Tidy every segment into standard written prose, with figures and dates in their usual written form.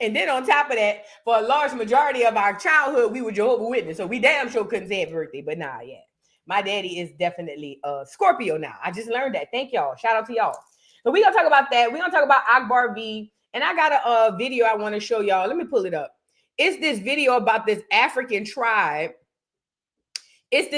And then on top of that, for a large majority of our childhood, we were Jehovah's Witness. So we damn sure couldn't say happy birthday. But nah, yeah. My daddy is definitely a Scorpio now. I just learned that. Thank y'all. Shout out to y'all. So we're going to talk about that. We're going to talk about Akbar V. And I got a video I want to show y'all. Let me pull it up. It's this video about this African tribe. That's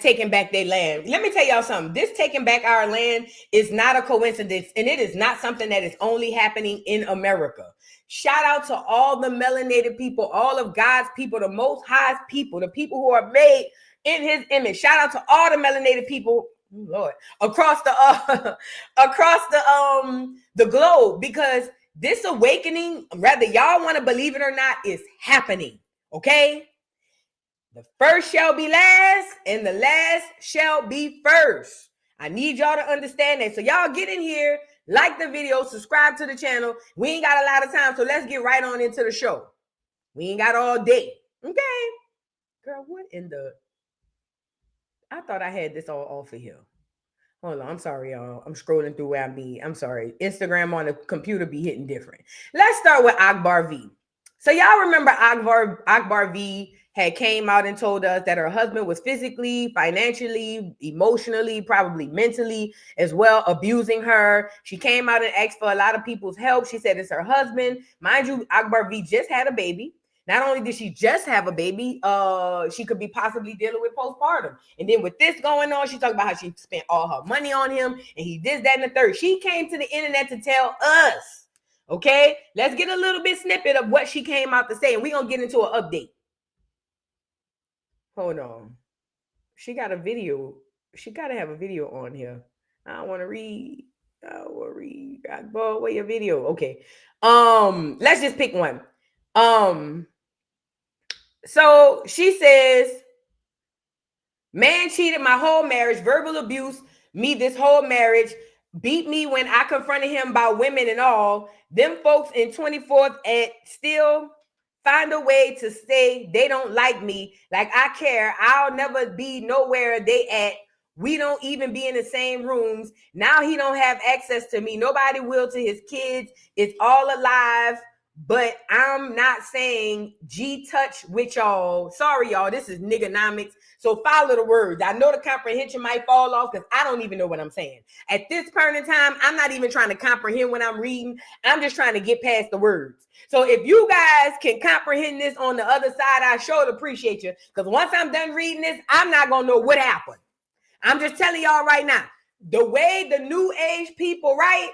taking back their land. Let me tell y'all something. This taking back our land is not a coincidence, and it is not something that is only happening in America. Shout out to all the melanated people, all of God's people, the Most High's people, the people who are made in His image. Shout out to all the melanated people, Lord, across the globe, because this awakening, whether y'all want to believe it or not, is happening. Okay. The first shall be last, and the last shall be first. I need y'all to understand that. So y'all get in here, like the video, subscribe to the channel. We ain't got a lot of time, so let's get right on into the show. We ain't got all day. Okay. Girl, what in the... I thought I had this all off of here. Hold on. I'm sorry, y'all. I'm scrolling through where I be. I'm sorry. Instagram on the computer be hitting different. Let's start with Akbar V. So y'all remember Akbar V had came out and told us that her husband was physically, financially, emotionally, probably mentally as well, abusing her. She came out and asked for a lot of people's help. She said it's her husband. Mind you, Akbar V just had a baby. Not only did she just have a baby, she could be possibly dealing with postpartum. And then with this going on, she talked about how she spent all her money on him and he did that and the third. She came to the internet to tell us, okay? Let's get a little bit snippet of what she came out to say, and we're going to get into an update. Hold on. She got a video. She got to have a video on here. I don't want to read. Akbar, where your video? Okay. Let's just pick one. So she says, man cheated my whole marriage, verbal abuse me this whole marriage, beat me when I confronted him about women and all. Them folks in 24th and still find a way to say they don't like me, like I care. I'll never be nowhere they at. We don't even be in the same rooms. Now he don't have access to me. Nobody will to his kids. It's all alive. But I'm not saying G touch with y'all. Sorry, y'all. This is niggonomics. So follow the words. I know the comprehension might fall off because I don't even know what I'm saying. At this point in time, I'm not even trying to comprehend what I'm reading. I'm just trying to get past the words. So if you guys can comprehend this on the other side, I sure appreciate you. Because once I'm done reading this, I'm not going to know what happened. I'm just telling y'all right now, the way the new age people write,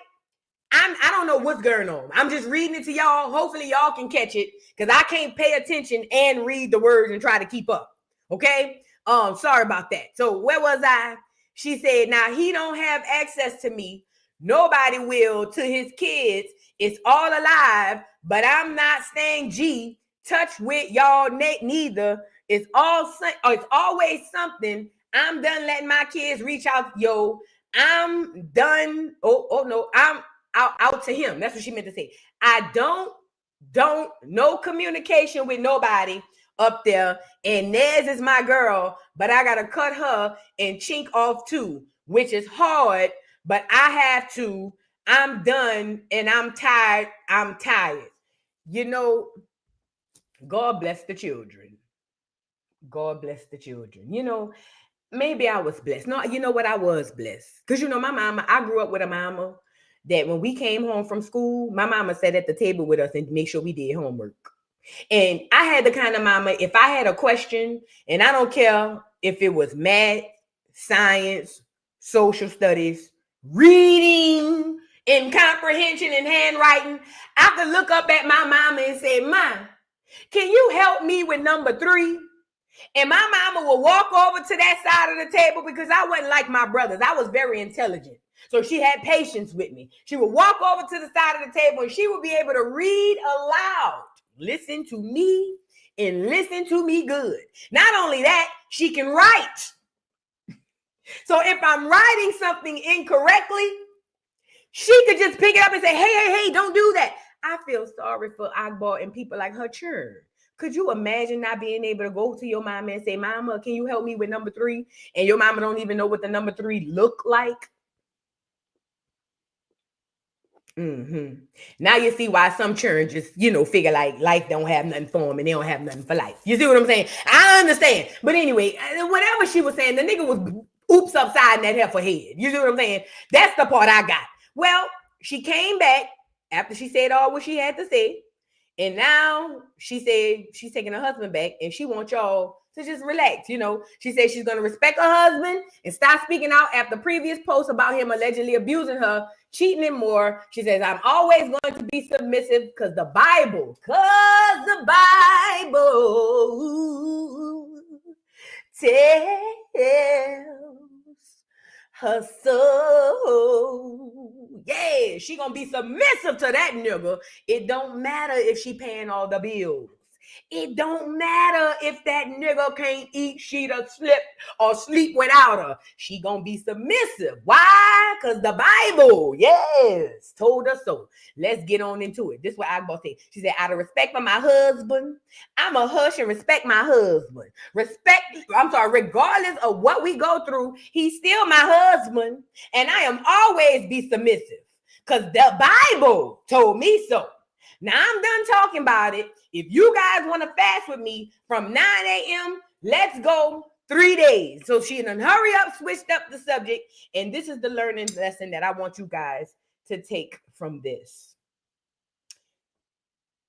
I don't know what's going on. I'm just reading it to y'all. Hopefully y'all can catch it because I can't pay attention and read the words and try to keep up. Okay? Sorry about that. So where was I? She said, now he don't have access to me. Nobody will to his kids. It's all alive, but I'm not staying G touch with y'all neither. It's always something. I'm done letting my kids reach out. Yo, I'm done. Oh no, I'm out to him. That's what she meant to say. I don't no communication with nobody up there. And Nez is my girl, but I gotta cut her and chink off too, which is hard, but I have to. I'm done and I'm tired. I'm tired. You know, God bless the children. God bless the children. You know, maybe I was blessed. No, you know what? I was blessed. Because, you know, my mama, I grew up with a mama that when we came home from school, my mama sat at the table with us and make sure we did homework. And I had the kind of mama, if I had a question, and I don't care if it was math, science, social studies, reading, and comprehension and handwriting, I could look up at my mama and say, Ma, can you help me with number 3? And my mama will walk over to that side of the table because I wasn't like my brothers. I was very intelligent. So she had patience with me. She would walk over to the side of the table and she would be able to read aloud. Listen to me and listen to me good. Not only that, she can write. So if I'm writing something incorrectly, she could just pick it up and say, hey, don't do that. I feel sorry for Akbar and people like her churn. Could you imagine not being able to go to your mama and say, Mama, can you help me with number 3? And your mama don't even know what the number 3 look like. Mm-hmm. Now you see why some children just, figure like life don't have nothing for them and they don't have nothing for life. You see what I'm saying? I understand. But anyway, whatever she was saying, the nigga was oops upside in that heifer head. You see what I'm saying? That's the part I got. Well, she came back after she said all what she had to say. And now she said she's taking her husband back and she wants y'all to just relax. She said she's going to respect her husband and stop speaking out after previous posts about him allegedly abusing her, cheating and more. She says, I'm always going to be submissive because the Bible tells her soul. Yeah, she gonna be submissive to that nigga. It don't matter if she paying all the bills. It don't matter if that nigga can't eat, she done slip or sleep without her. She gonna be submissive. Why? Because the Bible, yes, told us so. Let's get on into it. This is what Akbar said. She said, out of respect for my husband, I'ma hush and respect my husband. Regardless of what we go through, he's still my husband. And I am always be submissive. Because the Bible told me so. Now I'm done talking about it. If you guys want to fast with me from 9 a.m., let's go 3 days. So she done hurry up, switched up the subject. And this is the learning lesson that I want you guys to take from this.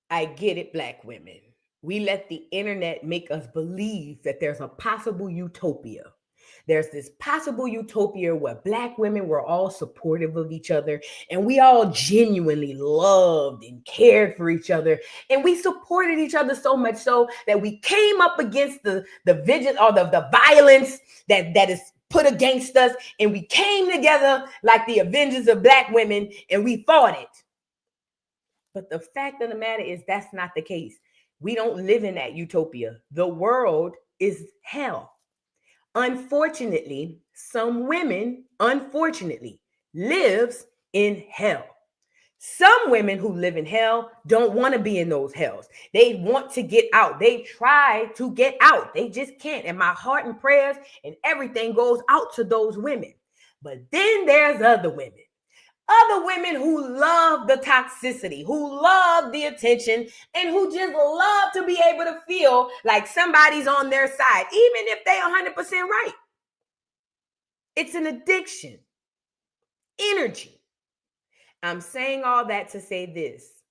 I get it, Black women. We let the internet make us believe that there's a possible utopia. There's this possible utopia where Black women were all supportive of each other and we all genuinely loved and cared for each other. And we supported each other so much so that we came up against the vigilance or the violence that is put against us. And we came together like the Avengers of Black women and we fought it. But the fact of the matter is that's not the case. We don't live in that utopia. The world is hell. Unfortunately, some women, lives in hell. Some women who live in hell don't want to be in those hells. They want to get out. They try to get out. They just can't. And my heart and prayers and everything goes out to those women. But then there's other women. Other women who love the toxicity, who love the attention, and who just love to be able to feel like somebody's on their side, even if they 100% right. It's an addiction. Energy. I'm saying all that to say this.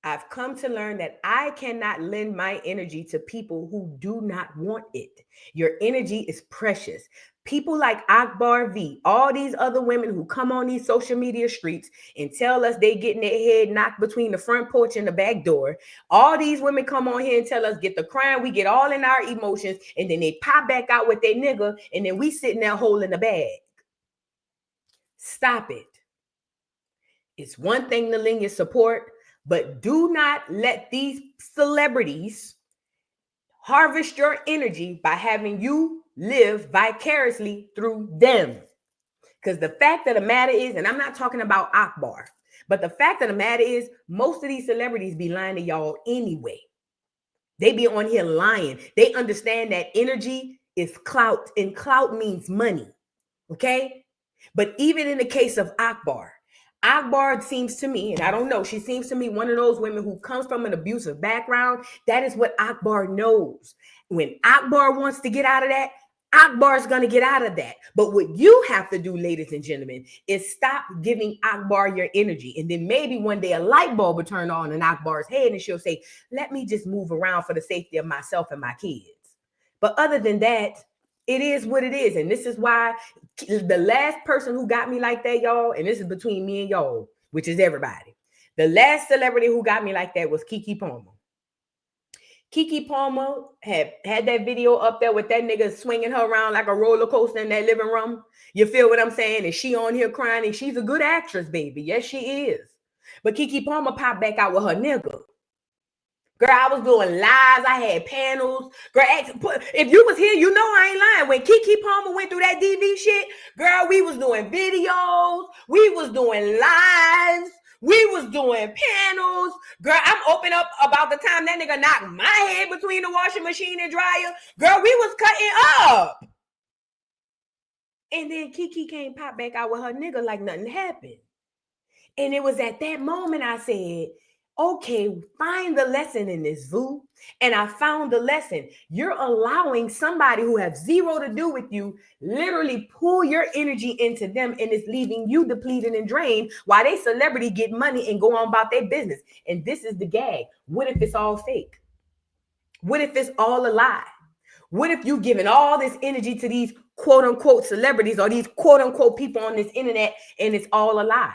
I've come to learn that I cannot lend my energy to people who do not want it. Your energy is precious. People like Akbar V, all these other women who come on these social media streets and tell us they getting their head knocked between the front porch and the back door. All these women come on here and tell us get the crying, we get all in our emotions, and then they pop back out with their nigga, and then we sitting there holding the bag. Stop it. It's one thing to lend your support, but do not let these celebrities harvest your energy by having you live vicariously through them. Because the fact of the matter is, and I'm not talking about Akbar, but the fact of the matter is, most of these celebrities be lying to y'all anyway. They be on here lying. They understand that energy is clout, and clout means money. Okay? But even in the case of Akbar seems to me, and I don't know, she seems to me one of those women who comes from an abusive background. That is what Akbar knows. When Akbar wants to get out of that, Akbar's going to get out of that. But what you have to do, ladies and gentlemen, is stop giving Akbar your energy. And then maybe one day a light bulb will turn on in Akbar's head and she'll say, let me just move around for the safety of myself and my kids. But other than that, it is what it is. And this is why the last person who got me like that, y'all, and this is between me and y'all, which is everybody. The last celebrity who got me like that was Kiki Palmer. Kiki Palmer had that video up there with that nigga swinging her around like a roller coaster in that living room. You feel what I'm saying? And she on here crying, and she's a good actress, baby. Yes, she is. But Kiki Palmer popped back out with her nigga. Girl, I was doing lives. I had panels. Girl, if you was here, you know I ain't lying. When Kiki Palmer went through that DV shit, girl, we was doing videos. We was doing lives. We was doing panels. Girl, I'm open up about the time that nigga knocked my head between the washing machine and dryer. Girl, we was cutting up. And then Kiki came pop back out with her nigga like nothing happened. And it was at that moment I said, okay, find the lesson in this, Vu. And I found the lesson. You're allowing somebody who has zero to do with you literally pull your energy into them, and it's leaving you depleted and drained while they celebrity get money and go on about their business. And this is the gag. What if it's all fake? What if it's all a lie? What if you giving all this energy to these quote unquote celebrities or these quote unquote people on this internet and it's all a lie?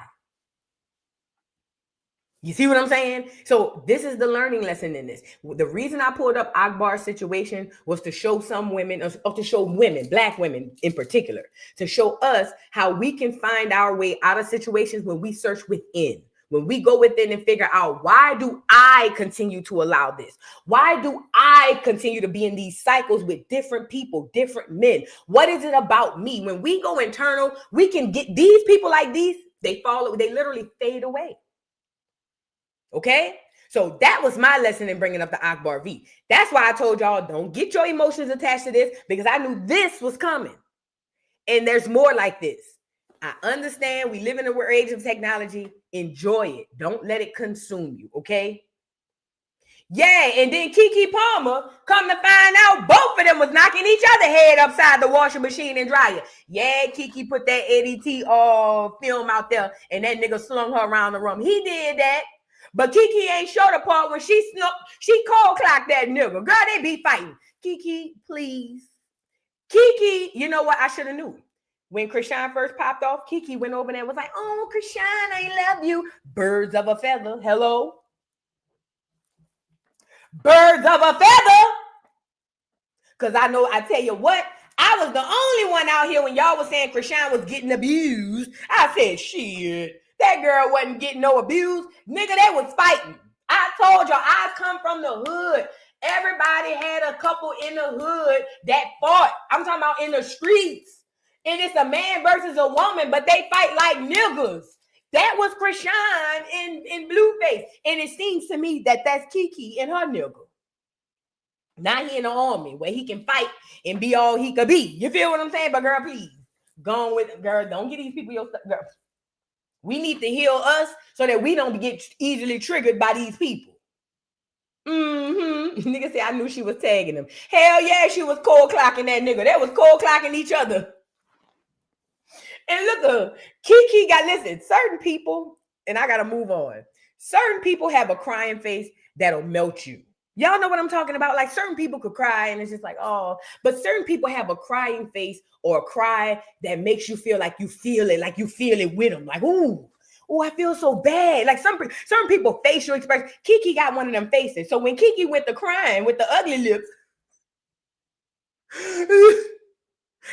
You see what I'm saying? So this is the learning lesson in this. The reason I pulled up Akbar's situation was to show some women, or to show women, Black women in particular, to show us how we can find our way out of situations when we search within. When we go within and figure out, why do I continue to allow this? Why do I continue to be in these cycles with different people, different men? What is it about me? When we go internal, we can get these people like these, they literally fade away. Okay, so that was my lesson in bringing up the Akbar V. That's why I told y'all, don't get your emotions attached to this, because I knew this was coming. And there's more like this. I understand we live in an age of technology. Enjoy it. Don't let it consume you, okay? Yeah, and then Kiki Palmer, come to find out, both of them was knocking each other head upside the washing machine and dryer. Yeah, Kiki put that Eddie T film out there, and that nigga slung her around the room. He did that. But Kiki ain't showed the part when she cold clocked that nigga. Girl, they be fighting. Kiki, please. Kiki, you know what? I should have knew. When Krishan first popped off, Kiki went over there and was like, oh, Krishan, I love you. Birds of a feather. Hello? Birds of a feather. Because I tell you what, I was the only one out here when y'all was saying Krishan was getting abused. I said, shit. That girl wasn't getting no abuse. Nigga, they was fighting. I told y'all, I come from the hood. Everybody had a couple in the hood that fought. I'm talking about in the streets. And it's a man versus a woman, but they fight like niggas. That was Krishan in Blueface. And it seems to me that that's Kiki and her nigga. Now he in the army where he can fight and be all he could be. You feel what I'm saying? But girl, please, go on with, girl, don't get these people your stuff, girl. We need to heal us so that we don't get easily triggered by these people. Nigga said, I knew she was tagging him. Hell yeah, she was cold clocking that nigga. They was cold clocking each other. And look, Kiki listen, certain people, and I got to move on. Certain people have a crying face that'll melt you. Y'all know what I'm talking about? Like certain people could cry and it's just like, oh, but certain people have a crying face or a cry that makes you feel like you feel it with them. Like, ooh, I feel so bad. Like certain people facial expression. Kiki got one of them faces. So when Kiki went to crying with the ugly lips,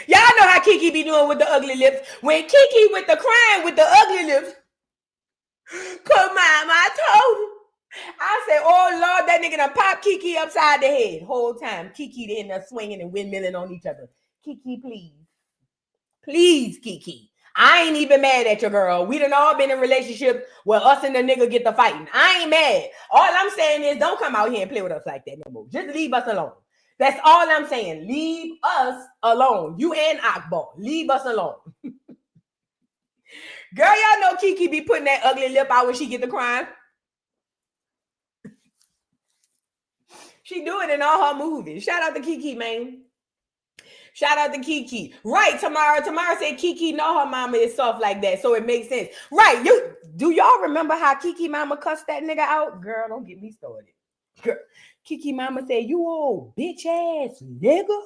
y'all know how Kiki be doing with the ugly lips. When Kiki went to crying with the ugly lips, cause mama, I told him. I said, oh, Lord, that nigga done pop Kiki upside the head. Whole time, Kiki in there swinging and windmilling on each other. Kiki, please. Please, Kiki. I ain't even mad at your girl. We done all been in relationships where us and the nigga get the fighting. I ain't mad. All I'm saying is don't come out here and play with us like that no more. Just leave us alone. That's all I'm saying. Leave us alone. You and Akbar. Leave us alone. Girl, y'all know Kiki be putting that ugly lip out when she get to crying. She do it in all her movies. Shout out to Kiki, man. Shout out to Kiki. Right, Tamara said Kiki know her mama is soft like that, so it makes sense. Right, do y'all remember how Kiki mama cussed that nigga out? Girl, don't get me started. Girl, Kiki mama said, you old bitch ass nigga.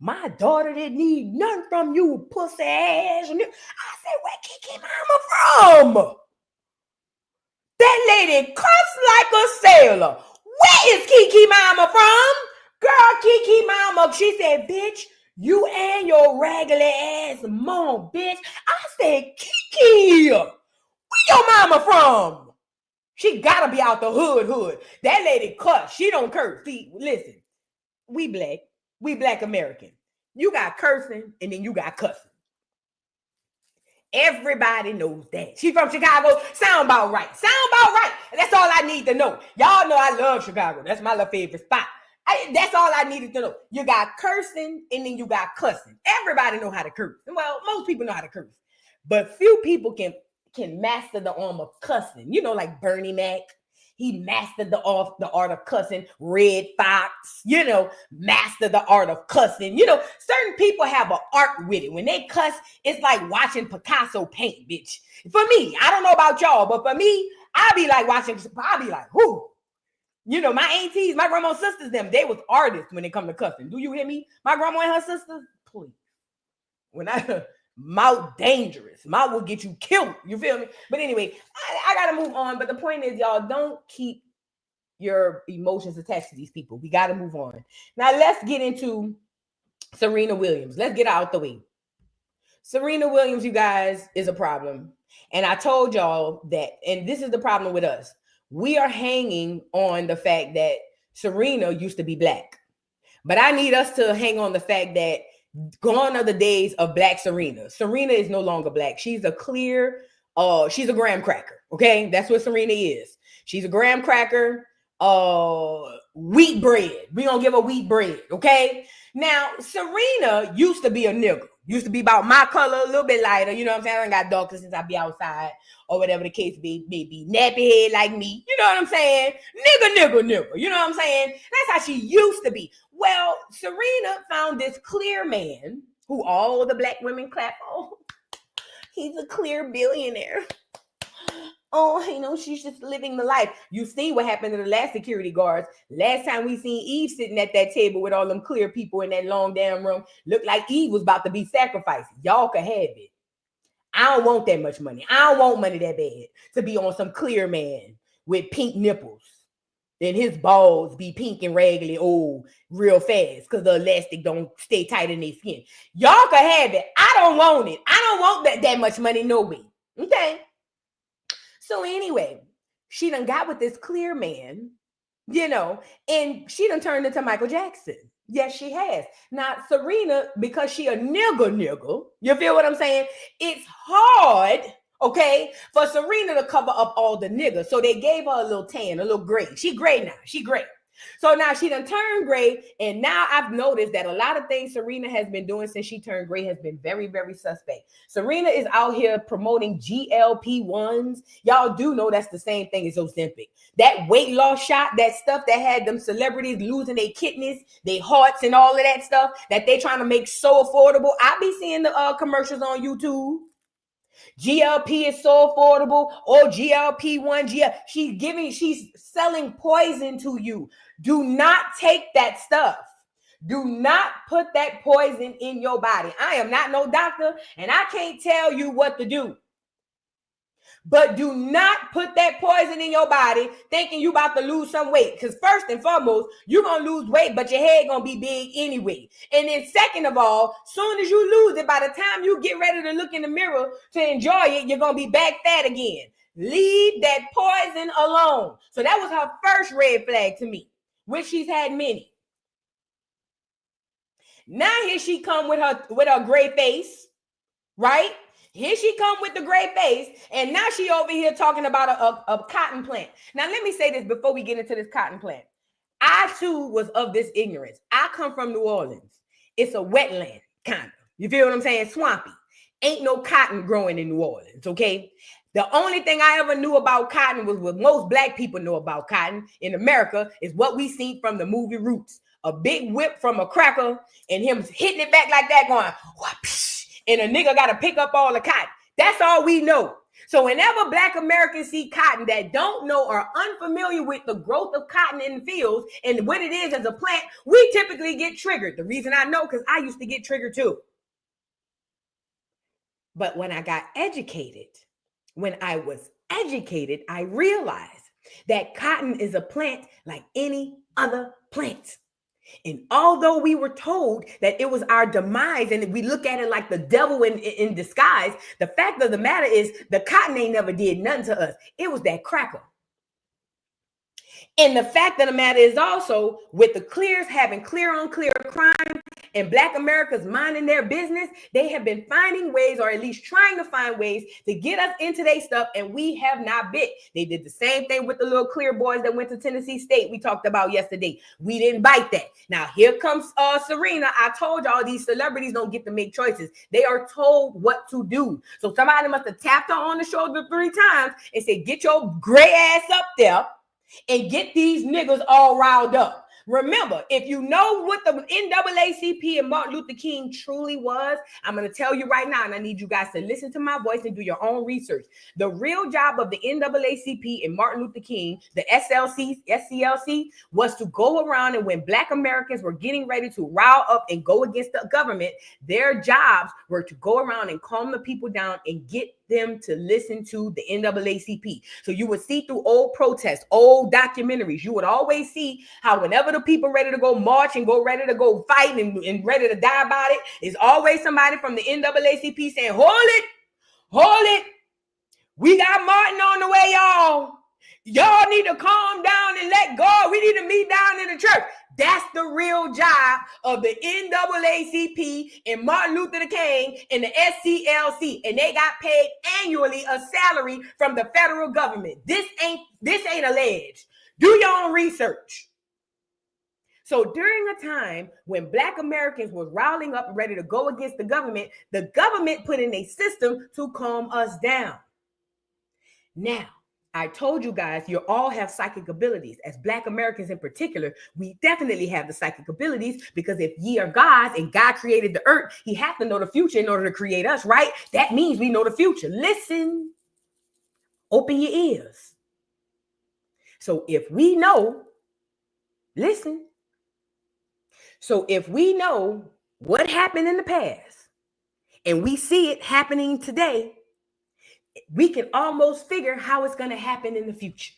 My daughter didn't need nothing from you, pussy ass. I said, where Kiki mama from? That lady cussed like a sailor. Where is Kiki mama from? Girl, Kiki mama, she said, bitch, you and your raggedy ass mom, bitch. I said, Kiki, where your mama from? She gotta be out the hood. That lady cuss. She don't curse. See, listen, we black American. You got cursing and then you got cussing. Everybody knows that. She from Chicago. Sound about right. That's all I need to know. Y'all know I love Chicago. That's my little favorite spot. That's all I needed to know. You got cursing and then you got cussing. Everybody know how to curse. Well, most people know how to curse. But few people can can master the art of cussing. You know, like Bernie Mac. He mastered the art of cussing. Red Fox, you know, mastered the art of cussing. You know, certain people have an art with it. When they cuss, it's like watching Picasso paint, bitch. For me, I don't know about y'all, but for me, I'll be like, whoo. You know, my aunties, my grandma and sisters, they was artists when it come to cussing. Do you hear me? My grandma and her sisters, please. When I mouth dangerous. Mouth will get you killed. You feel me? But anyway, I gotta move on. But the point is, y'all, don't keep your emotions attached to these people. We gotta move on. Now let's get into Serena Williams. Let's get out the way. Serena Williams, you guys, is a problem. And I told y'all that, and this is the problem with us. We are hanging on the fact that Serena used to be black. But I need us to hang on the fact that gone are the days of black Serena. Serena is no longer black. She's a clear, she's a graham cracker. Okay, that's what Serena is. She's a graham cracker, wheat bread. We gonna give her wheat bread. Okay. Now Serena used to be a nigga. Used to be about my color, a little bit lighter. You know what I'm saying? I got darker since I be outside or whatever the case may be. Nappy head like me. You know what I'm saying? Nigga. You know what I'm saying? That's how she used to be. Well, Serena found this clear man who all the black women clap on. He's a clear billionaire. Oh, you know, she's just living the life. You see what happened to the last security guards. Last time we seen Eve sitting at that table with all them clear people in that long damn room, looked like Eve was about to be sacrificed. Y'all can have it. I don't want that much money. I don't want money that bad to be on some clear man with pink nipples. Then his balls be pink and raggedy real fast because the elastic don't stay tight in their skin. Y'all can have it. I don't want it. I don't want that much money, no way. Okay. So anyway, she done got with this clear man, you know, and she done turned into Michael Jackson. Yes, she has. Now, Serena, because she a nigga, you feel what I'm saying? It's hard, okay, for Serena to cover up all the niggas. So they gave her a little tan, a little gray. She gray now. She gray. So now she done turned gray, and now I've noticed that a lot of things Serena has been doing since she turned gray has been very, very suspect. Serena is out here promoting GLP-1s. Y'all do know that's the same thing as Ozempic. That weight loss shot, that stuff that had them celebrities losing their kidneys, their hearts, and all of that stuff that they trying to make so affordable. I be seeing the commercials on YouTube. GLP is so affordable. Oh, GLP-1, she's selling poison to you. Do not take that stuff. Do not put that poison in your body. I am not no doctor, and I can't tell you what to do. But do not put that poison in your body thinking you about to lose some weight. Because first and foremost, you're going to lose weight, but your head going to be big anyway. And then second of all, soon as you lose it, by the time you get ready to look in the mirror to enjoy it, you're going to be back fat again. Leave that poison alone. So that was her first red flag to me, which she's had many. Now here she come with her gray face, right? Here she come with the gray face, and now she over here talking about a cotton plant. Now, let me say this before we get into this cotton plant. I, too, was of this ignorance. I come from New Orleans. It's a wetland, kind of. You feel what I'm saying? Swampy. Ain't no cotton growing in New Orleans, okay? The only thing I ever knew about cotton was what most black people know about cotton in America is what we seen from the movie Roots. A big whip from a cracker and him hitting it back like that going, whoosh. And a nigga got to pick up all the cotton. That's all we know. So whenever black Americans see cotton that don't know or are unfamiliar with the growth of cotton in the fields and what it is as a plant, we typically get triggered. The reason I know, because I used to get triggered too. But when I got educated, I realized that cotton is a plant like any other plant. And although we were told that it was our demise and we look at it like the devil in disguise, the fact of the matter is the cotton ain't never did nothing to us. It was that cracker. And the fact of the matter is also with the clears having clear on clear crime, and Black America's minding their business, they have been finding ways, or at least trying to find ways, to get us into their stuff, and we have not bit. They did the same thing with the little clear boys that went to Tennessee State we talked about yesterday. We didn't bite that. Now here comes Serena. I told y'all these celebrities don't get to make choices. They are told what to do. So somebody must have tapped her on the shoulder 3 times and said, get your gray ass up there and get these niggas all riled up. Remember, if you know what the NAACP and Martin Luther King truly was, I'm going to tell you right now, and I need you guys to listen to my voice and do your own research. The real job of the NAACP and Martin Luther King, the SCLC, was to go around, and when Black Americans were getting ready to rile up and go against the government, their jobs were to go around and calm the people down and get them to listen to the NAACP. So you would see through old protests, old documentaries, you would always see how whenever the people ready to go march and go ready to go fight and ready to die about it, is always somebody from the NAACP saying, hold it. We got Martin on the way, y'all. Y'all need to calm down and let go. We need to meet down in the church. That's the real job of the NAACP and Martin Luther King and the SCLC. And they got paid annually a salary from the federal government. This ain't alleged. Do your own research. So during a time when Black Americans were riling up and ready to go against the government put in a system to calm us down. Now, I told you guys, you all have psychic abilities. As Black Americans in particular, we definitely have the psychic abilities, because if ye are gods and God created the earth, he had to know the future in order to create us, right? That means we know the future. Listen, open your ears. So if we know, listen. So if we know what happened in the past and we see it happening today, we can almost figure how it's going to happen in the future.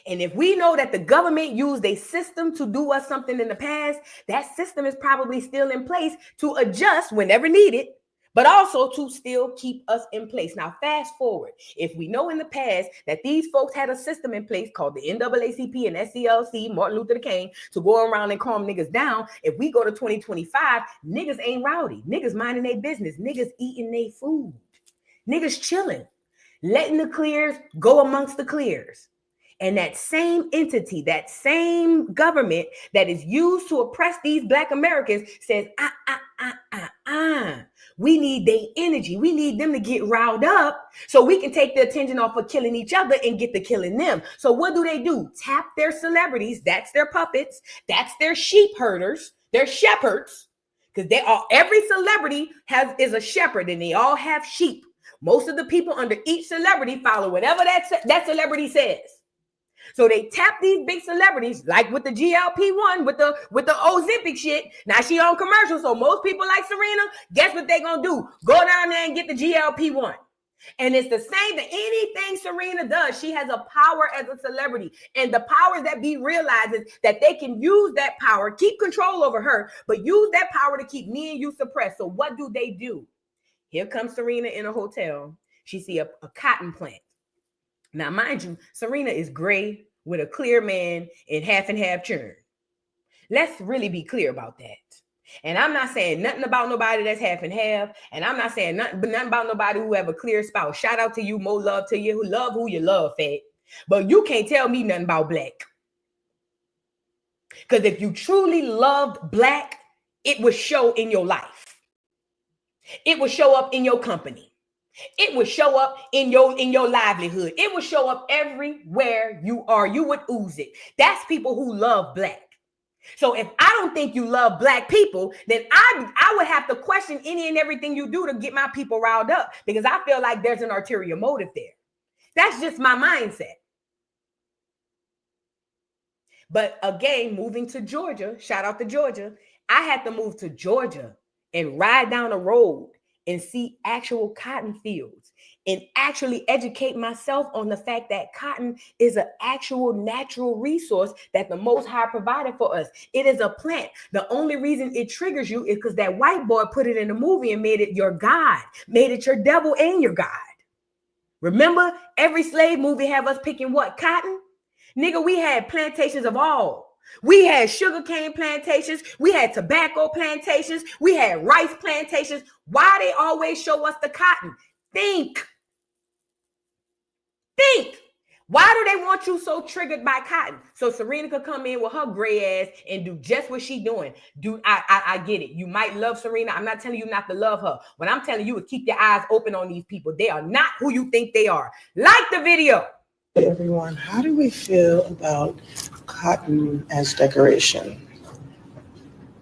And if we know that the government used a system to do us something in the past, that system is probably still in place to adjust whenever needed, but also to still keep us in place. Now, fast forward. If we know in the past that these folks had a system in place called the NAACP and SCLC, Martin Luther King, to go around and calm niggas down, if we go to 2025, niggas ain't rowdy. Niggas minding their business. Niggas eating their food. Niggas chilling, letting the clears go amongst the clears. And that same entity, that same government that is used to oppress these Black Americans says, we need their energy. We need them to get riled up so we can take the attention off of killing each other and get to killing them. So what do? Tap their celebrities. That's their puppets. That's their sheep herders, their shepherds, because every celebrity is a shepherd, and they all have sheep. Most of the people under each celebrity follow whatever that celebrity says. So they tap these big celebrities, like with the GLP-1, with the Ozempic shit. Now she on commercial, so most people like Serena, guess what they gonna do? Go down there and get the GLP-1. And it's the same that anything Serena does, she has a power as a celebrity. And the powers that be realizes that they can use that power, keep control over her, but use that power to keep me and you suppressed. So what do? Here comes Serena in a hotel. She see a cotton plant. Now, mind you, Serena is gray with a clear man and half churn. Let's really be clear about that. And I'm not saying nothing about nobody that's half and half. And I'm not saying nothing about nobody who have a clear spouse. Shout out to you, more love to you, who love who you love, fat. But you can't tell me nothing about Black. Because if you truly loved Black, it would show in your life. It will show up in your company. It will show up in your livelihood. It will show up everywhere you are. You would ooze it. That's people who love Black. So if I don't think you love Black people, then I would have to question any and everything you do to get my people riled up, because I feel like there's an ulterior motive there. That's just my mindset. But again, moving to Georgia, shout out to Georgia. I had to move to Georgia and ride down a road and see actual cotton fields and actually educate myself on the fact that cotton is an actual natural resource that the Most High provided for us. It is a plant. The only reason it triggers you is because that white boy put it in the movie and made it your God, made it your devil and your God. Remember, every slave movie have us picking what? Cotton? Nigga, we had plantations of all. We had sugarcane plantations. We had tobacco plantations. We had rice plantations. Why they always show us the cotton? Think. Why do they want you so triggered by cotton? So Serena could come in with her gray ass and do just what she doing. I get it. You might love Serena. I'm not telling you not to love her. What I'm telling you is keep your eyes open on these people. They are not who you think they are. Like the video. Hey everyone, how do we feel about cotton as decoration?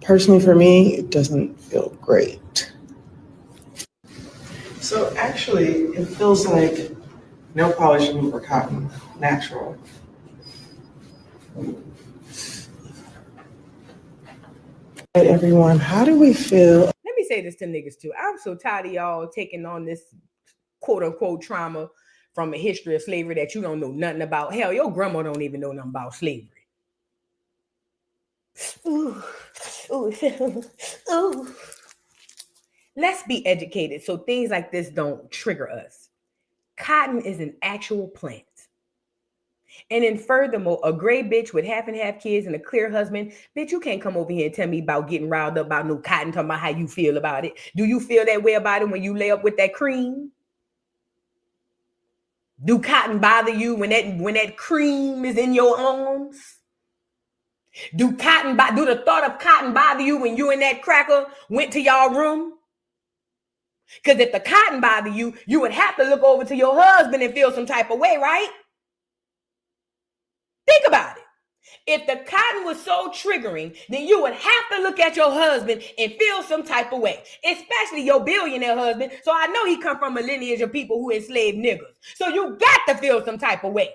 Personally, for me, it doesn't feel great. So actually, it feels like no polish remover cotton, natural. Hey everyone, how do we feel? Let me say this to niggas too. I'm so tired of y'all taking on this quote unquote trauma from a history of slavery that you don't know nothing about. Hell, your grandma don't even know nothing about slavery. Ooh. Let's be educated so things like this don't trigger us. Cotton is an actual plant. And then furthermore, a gray bitch with half and half kids and a clear husband, bitch, you can't come over here and tell me about getting riled up about no cotton, talking about how you feel about it. Do you feel that way about it when you lay up with that cream? Do cotton bother you when that cream is in your arms? Do the thought of cotton bother you when you and that cracker went to y'all room? Because if the cotton bother you, you would have to look over to your husband and feel some type of way, right? Think about it. If the cotton was so triggering, then you would have to look at your husband and feel some type of way, especially your billionaire husband. So I know he come from a lineage of people who enslaved niggas. So you got to feel some type of way.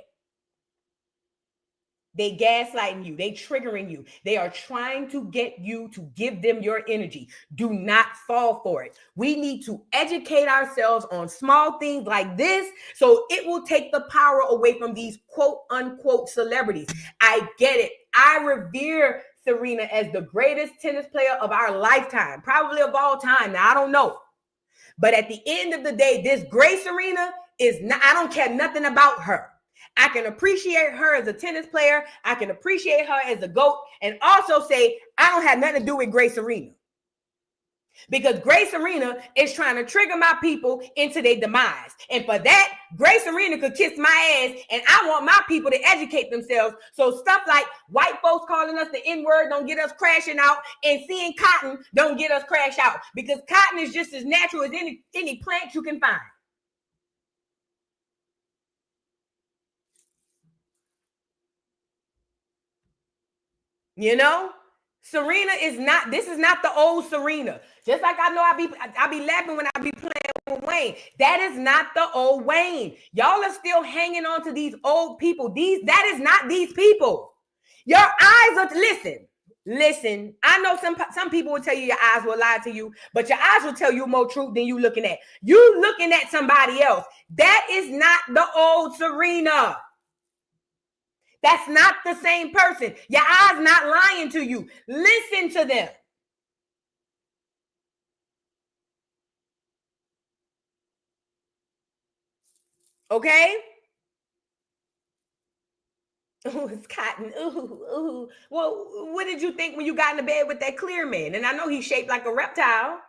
They gaslighting you. They triggering you. They are trying to get you to give them your energy. Do not fall for it. We need to educate ourselves on small things like this so it will take the power away from these quote unquote celebrities. I get it. I revere Serena as the greatest tennis player of our lifetime, probably of all time. Now, I don't know. But at the end of the day, this great Serena is not, I don't care nothing about her. I can appreciate her as a tennis player. I can appreciate her as a GOAT and also say, I don't have nothing to do with Grace Serena. Because Grace Serena is trying to trigger my people into their demise. And for that, Grace Serena could kiss my ass and I want my people to educate themselves. So stuff like white folks calling us the N-word don't get us crashing out and seeing cotton don't get us crash out. Because cotton is just as natural as any plant you can find. You know, Serena is not, this is not the old Serena. Just like I know I be laughing when I be playing with Wayne. That is not the old Wayne. Y'all are still hanging on to these old people. That is not these people. Your eyes are, listen. I know some people will tell you your eyes will lie to you, but your eyes will tell you more truth than you looking at. You looking at somebody else. That is not the old Serena. That's not the same person. Your eyes not lying to you. Listen to them. Okay? Oh, it's cotton. Ooh. Well, what did you think when you got in the bed with that clear man? And I know he's shaped like a reptile.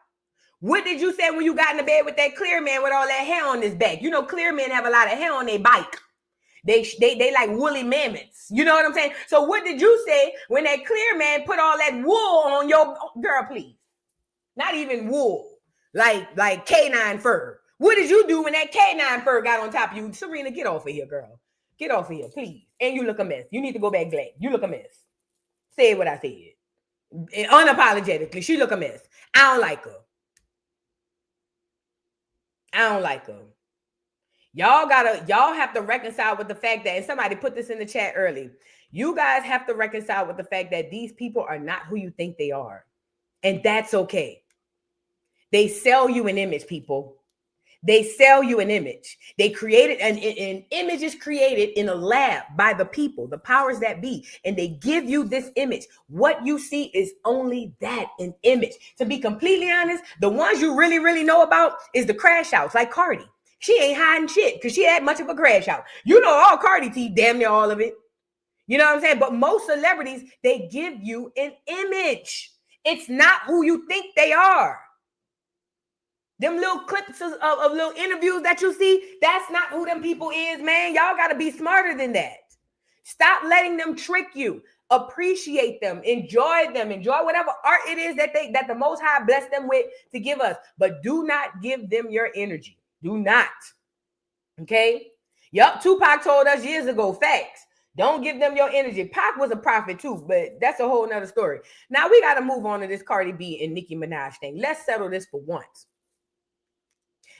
What did you say when you got in the bed with that clear man with all that hair on his back? You know, clear men have a lot of hair on their bike. They like woolly mammoths. You know what I'm saying? So what did you say when that clear man put all that wool on your girl, please? Not even wool, like canine fur. What did you do when that canine fur got on top of you? Serena, get off of here, girl. Get off of here, please. And you look a mess. You need to go back black. You look a mess. Say what I said. And unapologetically, she look a mess. I don't like her. Y'all have to reconcile with the fact that, and somebody put this in the chat early, you guys have to reconcile with the fact that these people are not who you think they are. And that's okay. They sell you an image, people. They sell you an image. They created an image is created in a lab by the people, the powers that be, and they give you this image. What you see is only that, an image. To be completely honest, the ones you really, really know about is the crash outs, like Cardi. She ain't hiding shit because she had much of a crash out. You know all Cardi T, damn near all of it. You know what I'm saying? But most celebrities, they give you an image. It's not who you think they are. Them little clips of little interviews that you see, that's not who them people is, man. Y'all got to be smarter than that. Stop letting them trick you. Appreciate them, enjoy whatever art it is that the Most High blessed them with to give us. But do not give them your energy. Do not. Okay? Yup, Tupac told us years ago, facts. Don't give them your energy. Pac was a prophet too, but that's a whole nother story. Now we got to move on to this Cardi B and Nicki Minaj thing. Let's settle this for once.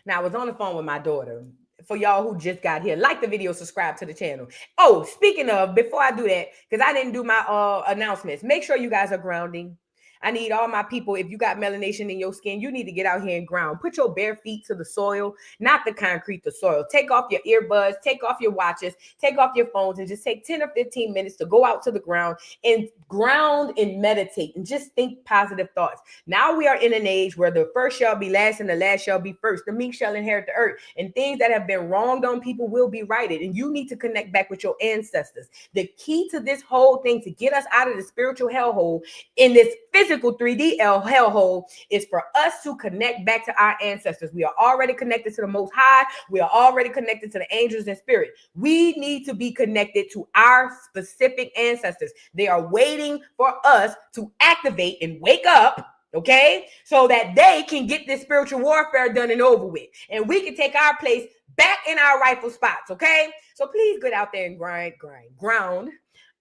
Now, I was on the phone with my daughter. For y'all who just got here, like the video, subscribe to the channel. Oh, speaking of, before I do that, because I didn't do my announcements, make sure you guys are grounding. I need all my people, if you got melanation in your skin, you need to get out here and ground. Put your bare feet to the soil, not the concrete, the soil. Take off your earbuds, take off your watches, take off your phones, and just take 10 or 15 minutes to go out to the ground and ground and meditate and just think positive thoughts. Now we are in an age where the first shall be last and the last shall be first. The meek shall inherit the earth, and things that have been wronged on people will be righted. And you need to connect back with your ancestors. The key to this whole thing to get us out of the spiritual hellhole in this physical 3D hellhole is for us to connect back to our ancestors. We are already connected to the Most High. We are already connected to the angels and spirit. We need to be connected to our specific ancestors. They are waiting for us to activate and wake up, okay, so that they can get this spiritual warfare done and over with, and we can take our place back in our rightful spots, okay? So please get out there and ground.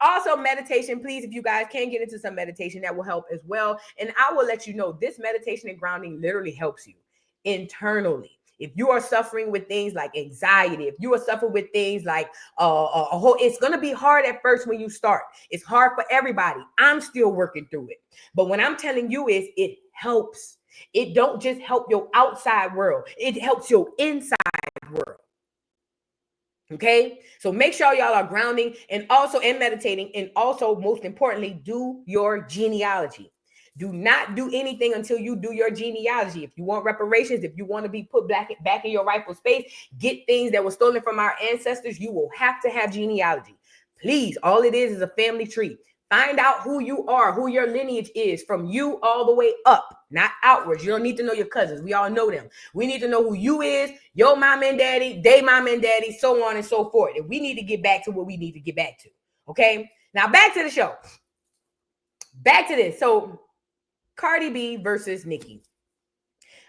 Also, meditation, please, if you guys can get into some meditation, that will help as well. And I will let you know, this meditation and grounding literally helps you internally. If you are suffering with things like anxiety, if you are suffering with things like it's going to be hard at first when you start. It's hard for everybody. I'm still working through it. But what I'm telling you is it helps. It don't just help your outside world. It helps your inside world. Okay, so make sure y'all are grounding and also meditating, and also most importantly, do your genealogy. Do not do anything until you do your genealogy. If you want reparations, if you want to be put back in your rightful space, get things that were stolen from our ancestors, you will have to have genealogy. Please, all it is a family tree. Find out who you are, who your lineage is from you all the way up, not outwards. You don't need to know your cousins. We all know them. We need to know who you is, your mom and daddy, they mom and daddy, so on and so forth. And we need to get back to what we need to get back to. Okay? Now back to the show. Back to this. So Cardi B versus Nicki.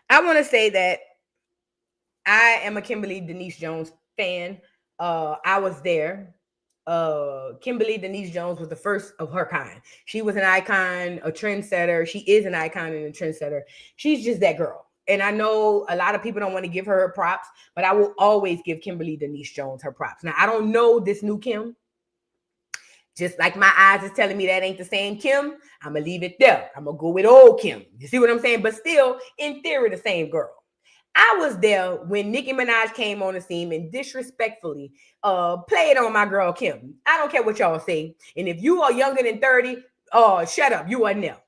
I want to say that I am a Kimberly Denise Jones fan. I was there. Kimberly Denise Jones was the first of her kind. She was an icon, a trendsetter. She is an icon and a trendsetter. She's just that girl. And I know a lot of people don't want to give her props, but I will always give Kimberly Denise Jones her props. Now, I don't know this new Kim. Just like my eyes is telling me that ain't the same Kim, I'm going to leave it there. I'm going to go with old Kim. You see what I'm saying? But still, in theory, the same girl. I was there when Nicki Minaj came on the scene and disrespectfully played on my girl Kim. I don't care what y'all say. And if you are younger than 30, shut up. You wasn't there.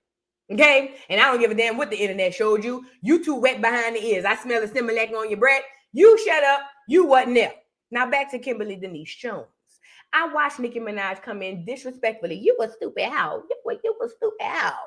Okay? And I don't give a damn what the internet showed you. You too wet behind the ears. I smell the Similac on your breath. You shut up. You wasn't there. Now back to Kimberly Denise Jones. I watched Nicki Minaj come in disrespectfully. You a stupid hoe. You a stupid hoe.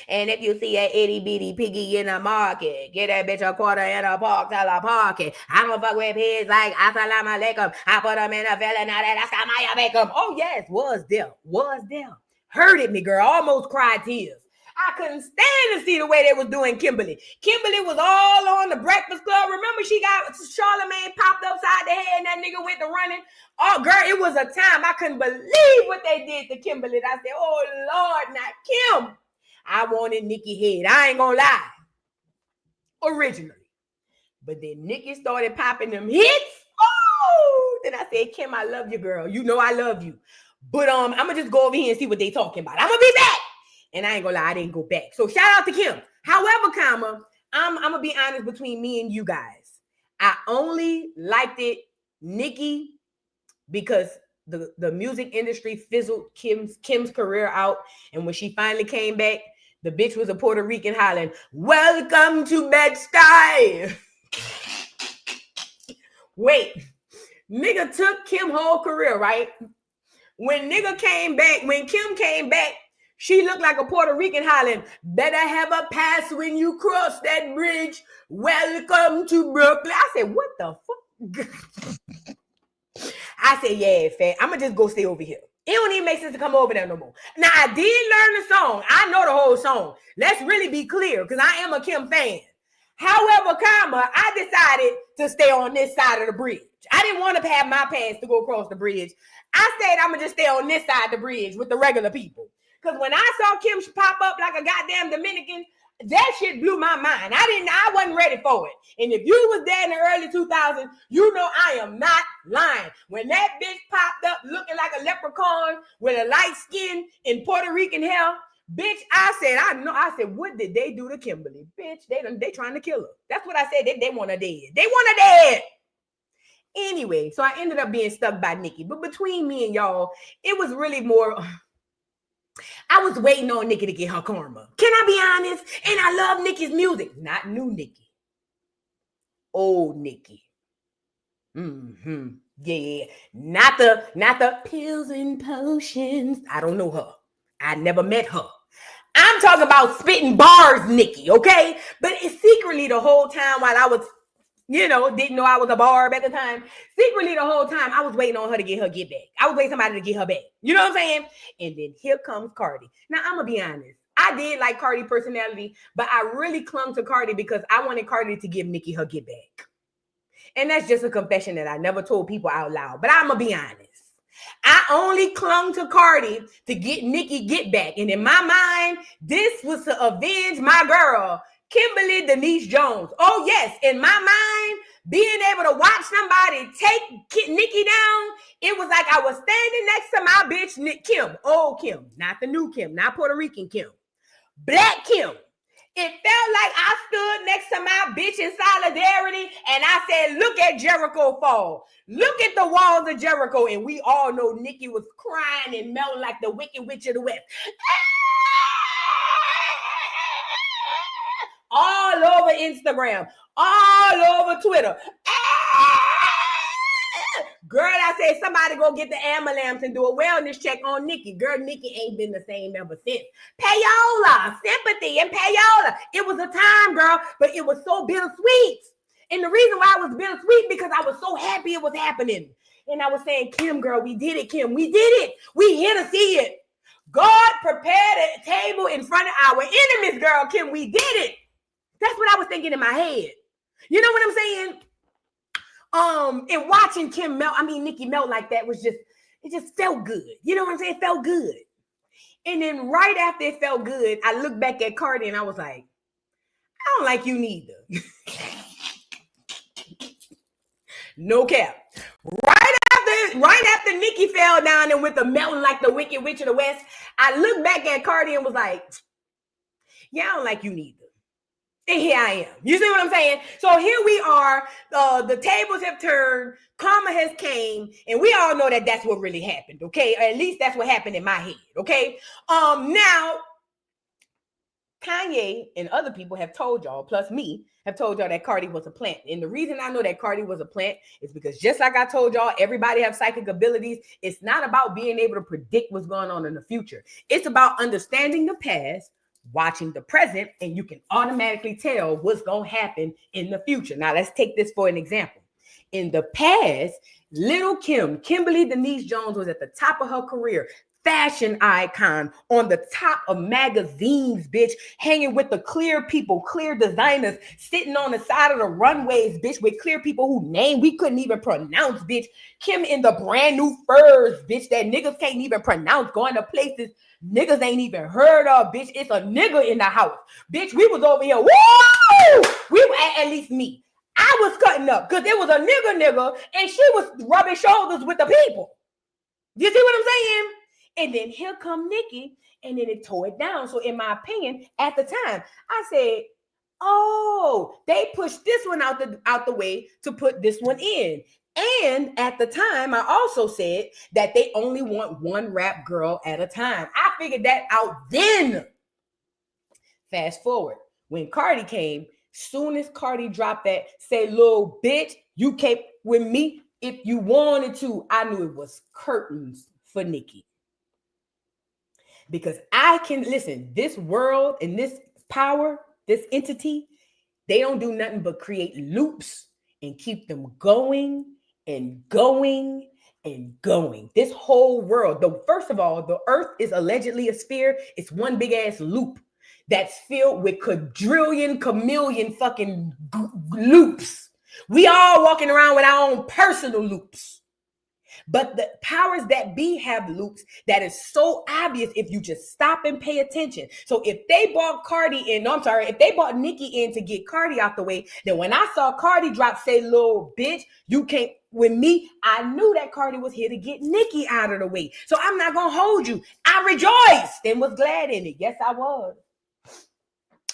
And if you see an itty bitty piggy in the market, get that bitch a quarter in a park, tell her park it. I don't fuck with pigs like assalamu alaikum. I put them in a villa, now that I make them. Oh yes, was there. Hurted me, girl. Almost cried tears. I couldn't stand to see the way they was doing Kimberly. Kimberly was all on the Breakfast Club. Remember she got Charlamagne popped upside the head and that nigga went to running. Oh, girl, it was a time. I couldn't believe what they did to Kimberly. I said, oh, Lord, not Kim. I wanted Nicki head. I ain't gonna lie. Originally. But then Nicki started popping them hits. Oh, then I said, Kim, I love you, girl. You know I love you. But I'm gonna just go over here and see what they talking about. I'm gonna be back. And I ain't gonna lie, I didn't go back. So shout out to Kim. However, I'm gonna be honest between me and you guys. I only liked it, Nicki, because the music industry fizzled Kim's career out. And when she finally came back, the bitch was a Puerto Rican hollering, welcome to Bed-Stuy. Wait, nigga took Kim's whole career, right? When nigga came back, when Kim came back, she looked like a Puerto Rican hollering, better have a pass when you cross that bridge. Welcome to Brooklyn. I said, what the fuck? I said, yeah, fat. I'm going to just go stay over here. It don't even make sense to come over there no more. Now, I did learn the song. I know the whole song. Let's really be clear, because I am a Kim fan. However, I decided to stay on this side of the bridge. I didn't want to have my pass to go across the bridge. I said I'm going to just stay on this side of the bridge with the regular people. Because when I saw Kim pop up like a goddamn Dominican, that shit blew my mind. I wasn't ready for it. And if you was there in the early 2000s, you know I am not lying. When that bitch popped up looking like a leprechaun with a light skin and Puerto Rican hair, bitch, I said, what did they do to Kimberly? Bitch, they trying to kill her. That's what I said. They want her dead. They want her dead. Anyway, so I ended up being stuck by Nicki. But between me and y'all, it was really more... I was waiting on Nicki to get her karma. Can I be honest? And I love Nicki's music. Not new Nicki. Old Nicki. Yeah. Not the pills and potions. I don't know her. I never met her. I'm talking about spitting bars Nicki, okay? But it's secretly the whole time while I was, didn't know I was a barb at the time. Secretly the whole time, I was waiting on her to get back. I was waiting somebody to get her back. You know what I'm saying? And then here comes Cardi. Now, I'm going to be honest. I did like Cardi personality, but I really clung to Cardi because I wanted Cardi to give Nicki her get back. And that's just a confession that I never told people out loud. But I'm going to be honest. I only clung to Cardi to get Nicki get back. And in my mind, this was to avenge my girl, Kimberly Denise Jones. Oh, yes. In my mind, being able to watch somebody take Nicki down, it was like I was standing next to my bitch, Kim. Old Kim. Not the new Kim. Not Puerto Rican Kim. Black Kim. It felt like I stood next to my bitch in solidarity and I said, look at Jericho fall. Look at the walls of Jericho. And we all know Nicki was crying and melting like the Wicked Witch of the West. All over Instagram. All over Twitter. Girl, I said, somebody go get the ambulance and do a wellness check on Nicki. Girl, Nicki ain't been the same ever since. Payola, sympathy, and payola. It was a time, girl, but it was so bittersweet. And the reason why it was bittersweet because I was so happy it was happening. And I was saying, Kim, girl, we did it, Kim. We did it. We here to see it. God prepared a table in front of our enemies, girl, Kim. We did it. That's what I was thinking in my head. You know what I'm saying? And watching Nicki melt like that it just felt good. You know what I'm saying? It felt good. And then right after it felt good, I looked back at Cardi and I was like, I don't like you neither. No cap. Right after Nicki fell down and with the melting like the Wicked Witch of the West, I looked back at Cardi and was like, yeah, I don't like you neither. And here I am. You see what I'm saying? So here we are. The tables have turned. Karma has came. And we all know that that's what really happened. Okay. Or at least that's what happened in my head. Okay. Now, Kanye and other people have told y'all, plus me, have told y'all that Cardi was a plant. And the reason I know that Cardi was a plant is because just like I told y'all, everybody have psychic abilities. It's not about being able to predict what's going on in the future. It's about understanding the past, watching the present, and you can automatically tell what's going to happen in the future. Now, let's take this for an example. In the past, little Kimberly Denise Jones was at the top of her career, fashion icon, on the top of magazines, bitch, hanging with the clear people, clear designers, sitting on the side of the runways, bitch, with clear people whose name we couldn't even pronounce, bitch. Kim in the brand new furs, bitch, that niggas can't even pronounce, going to places niggas ain't even heard of, bitch. It's a nigga in the house. Bitch, we was over here. Woo! We were, at least me. I was cutting up because there was a nigga, and she was rubbing shoulders with the people. You see what I'm saying? And then here come Nicki, and then it tore it down. So in my opinion, at the time, I said, oh, they pushed this one out the way to put this one in. And at the time, I also said that they only want one rap girl at a time. I figured that out then. Fast forward. When Cardi came, soon as Cardi dropped that, say, little bitch, you came with me if you wanted to. I knew it was curtains for Nicki. Because I can listen, this world and this power, this entity, they don't do nothing but create loops and keep them going and going and going. This whole world, first of all, the earth is allegedly a sphere. It's one big ass loop that's filled with quadrillion, chameleon fucking loops. We all walking around with our own personal loops. But the powers that be have loops that is so obvious if you just stop and pay attention. So if they brought if they brought Nicki in to get Cardi out the way, then when I saw Cardi drop, say, little bitch, you can't with me, I knew that Cardi was here to get Nicki out of the way. So I'm not going to hold you. I rejoiced and was glad in it. Yes, I was.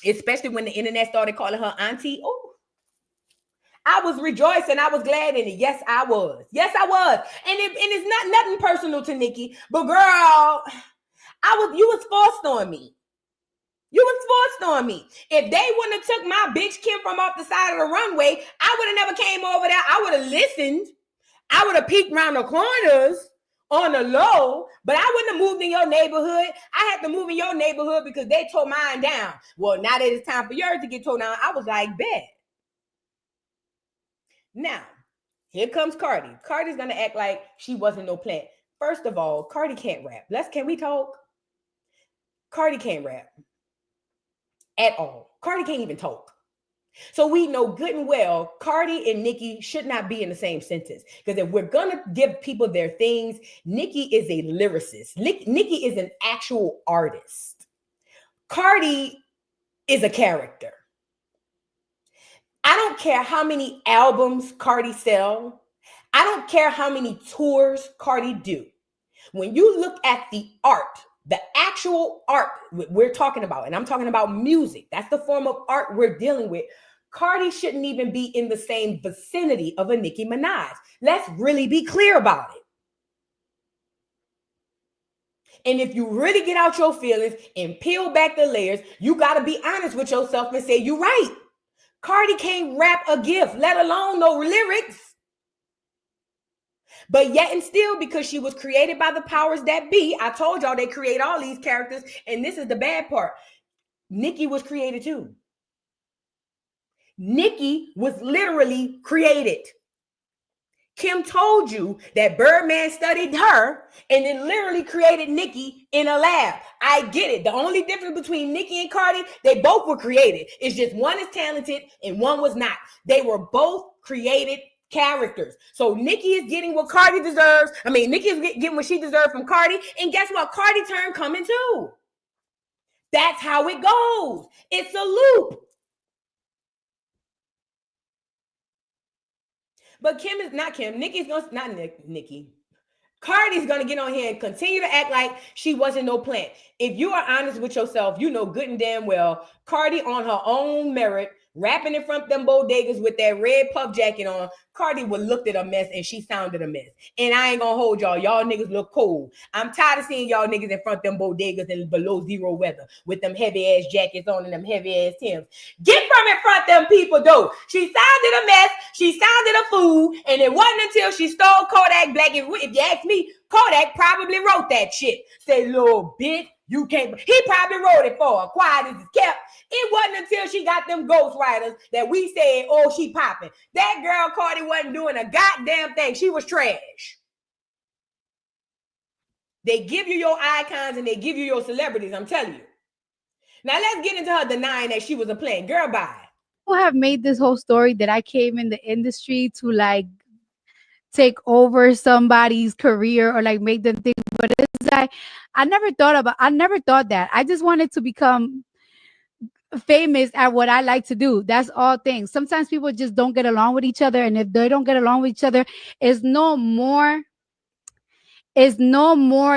Especially when the internet started calling her auntie. Oh, I was rejoicing. I was glad in it. Yes, I was. Yes, I was. And it's not nothing personal to Nicki, but girl, you was forced on me. You was forced on me. If they wouldn't have took my bitch Kim from off the side of the runway, I would have never came over there. I would have listened. I would have peeked around the corners on the low, but I wouldn't have moved in your neighborhood. I had to move in your neighborhood because they tore mine down. Well, now that it's time for yours to get torn down, I was like, bet. Now, here comes Cardi. Cardi's gonna act like she wasn't no plant. First of all, Cardi can't rap. Can we talk? Cardi can't rap at all. Cardi can't even talk. So we know good and well Cardi and Nicki should not be in the same sentence. Because if we're gonna give people their things, Nicki is a lyricist. Nicki is an actual artist. Cardi is a character. I don't care how many albums Cardi sell. I don't care how many tours Cardi do. When you look at the art, the actual art we're talking about, and I'm talking about music, that's the form of art we're dealing with. Cardi shouldn't even be in the same vicinity of a Nicki Minaj. Let's really be clear about it. And if you really get out your feelings and peel back the layers, you got to be honest with yourself and say, you're right. Cardi can't rap a gift, let alone no lyrics. But yet and still, because she was created by the powers that be, I told y'all they create all these characters, and this is the bad part. Nicki was created too. Nicki was literally created. Kim told you that Birdman studied her and then literally created Nicki in a lab. I get it. The only difference between Nicki and Cardi, they both were created. It's just one is talented and one was not. They were both created characters. So Nicki is getting what Cardi deserves. Nicki is getting what she deserved from Cardi. And guess what? Cardi turn coming too. That's how it goes. It's a loop. But Nicki. Cardi's gonna get on here and continue to act like she wasn't no plant. If you are honest with yourself, you know good and damn well Cardi on her own merit, rapping in front of them bodegas with that red puff jacket on, Cardi would looked at a mess and she sounded a mess. And I ain't gonna hold y'all. Y'all niggas look cool. I'm tired of seeing y'all niggas in front of them bodegas and below zero weather with them heavy ass jackets on and them heavy ass Timbs. Get from in front of them people though. She sounded a mess. She sounded a fool. And it wasn't until she stole Kodak Black. If you ask me, Kodak probably wrote that shit. Say, little bitch, you can't. He probably wrote it for her. Quiet as it's kept. It wasn't until she got them ghostwriters that we said, oh, she popping. That girl Cardi wasn't doing a goddamn thing. She was trash. They give you your icons and they give you your celebrities, I'm telling you. Now let's get into her denying that she was a plant. Girl, bye. People have made this whole story that I came in the industry to like take over somebody's career or like make them think, but it's like I never thought that. I just wanted to become famous at what I like to do. That's all things. Sometimes people just don't get along with each other, and if they don't get along with each other, it's no more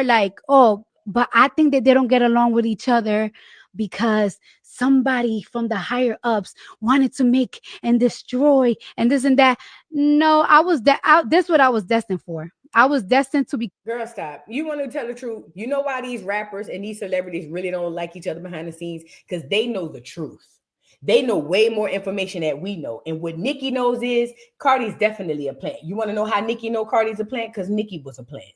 like, oh, but I think that they don't get along with each other because somebody from the higher ups wanted to make and destroy and this and that. No, that's what I was destined for. I was destined to be. Girl, stop. You want to tell the truth? You know why these rappers and these celebrities really don't like each other behind the scenes? Because they know the truth. They know way more information that we know. And what Nicki knows is Cardi's definitely a plant. You want to know how Nicki know Cardi's a plant? Because Nicki was a plant.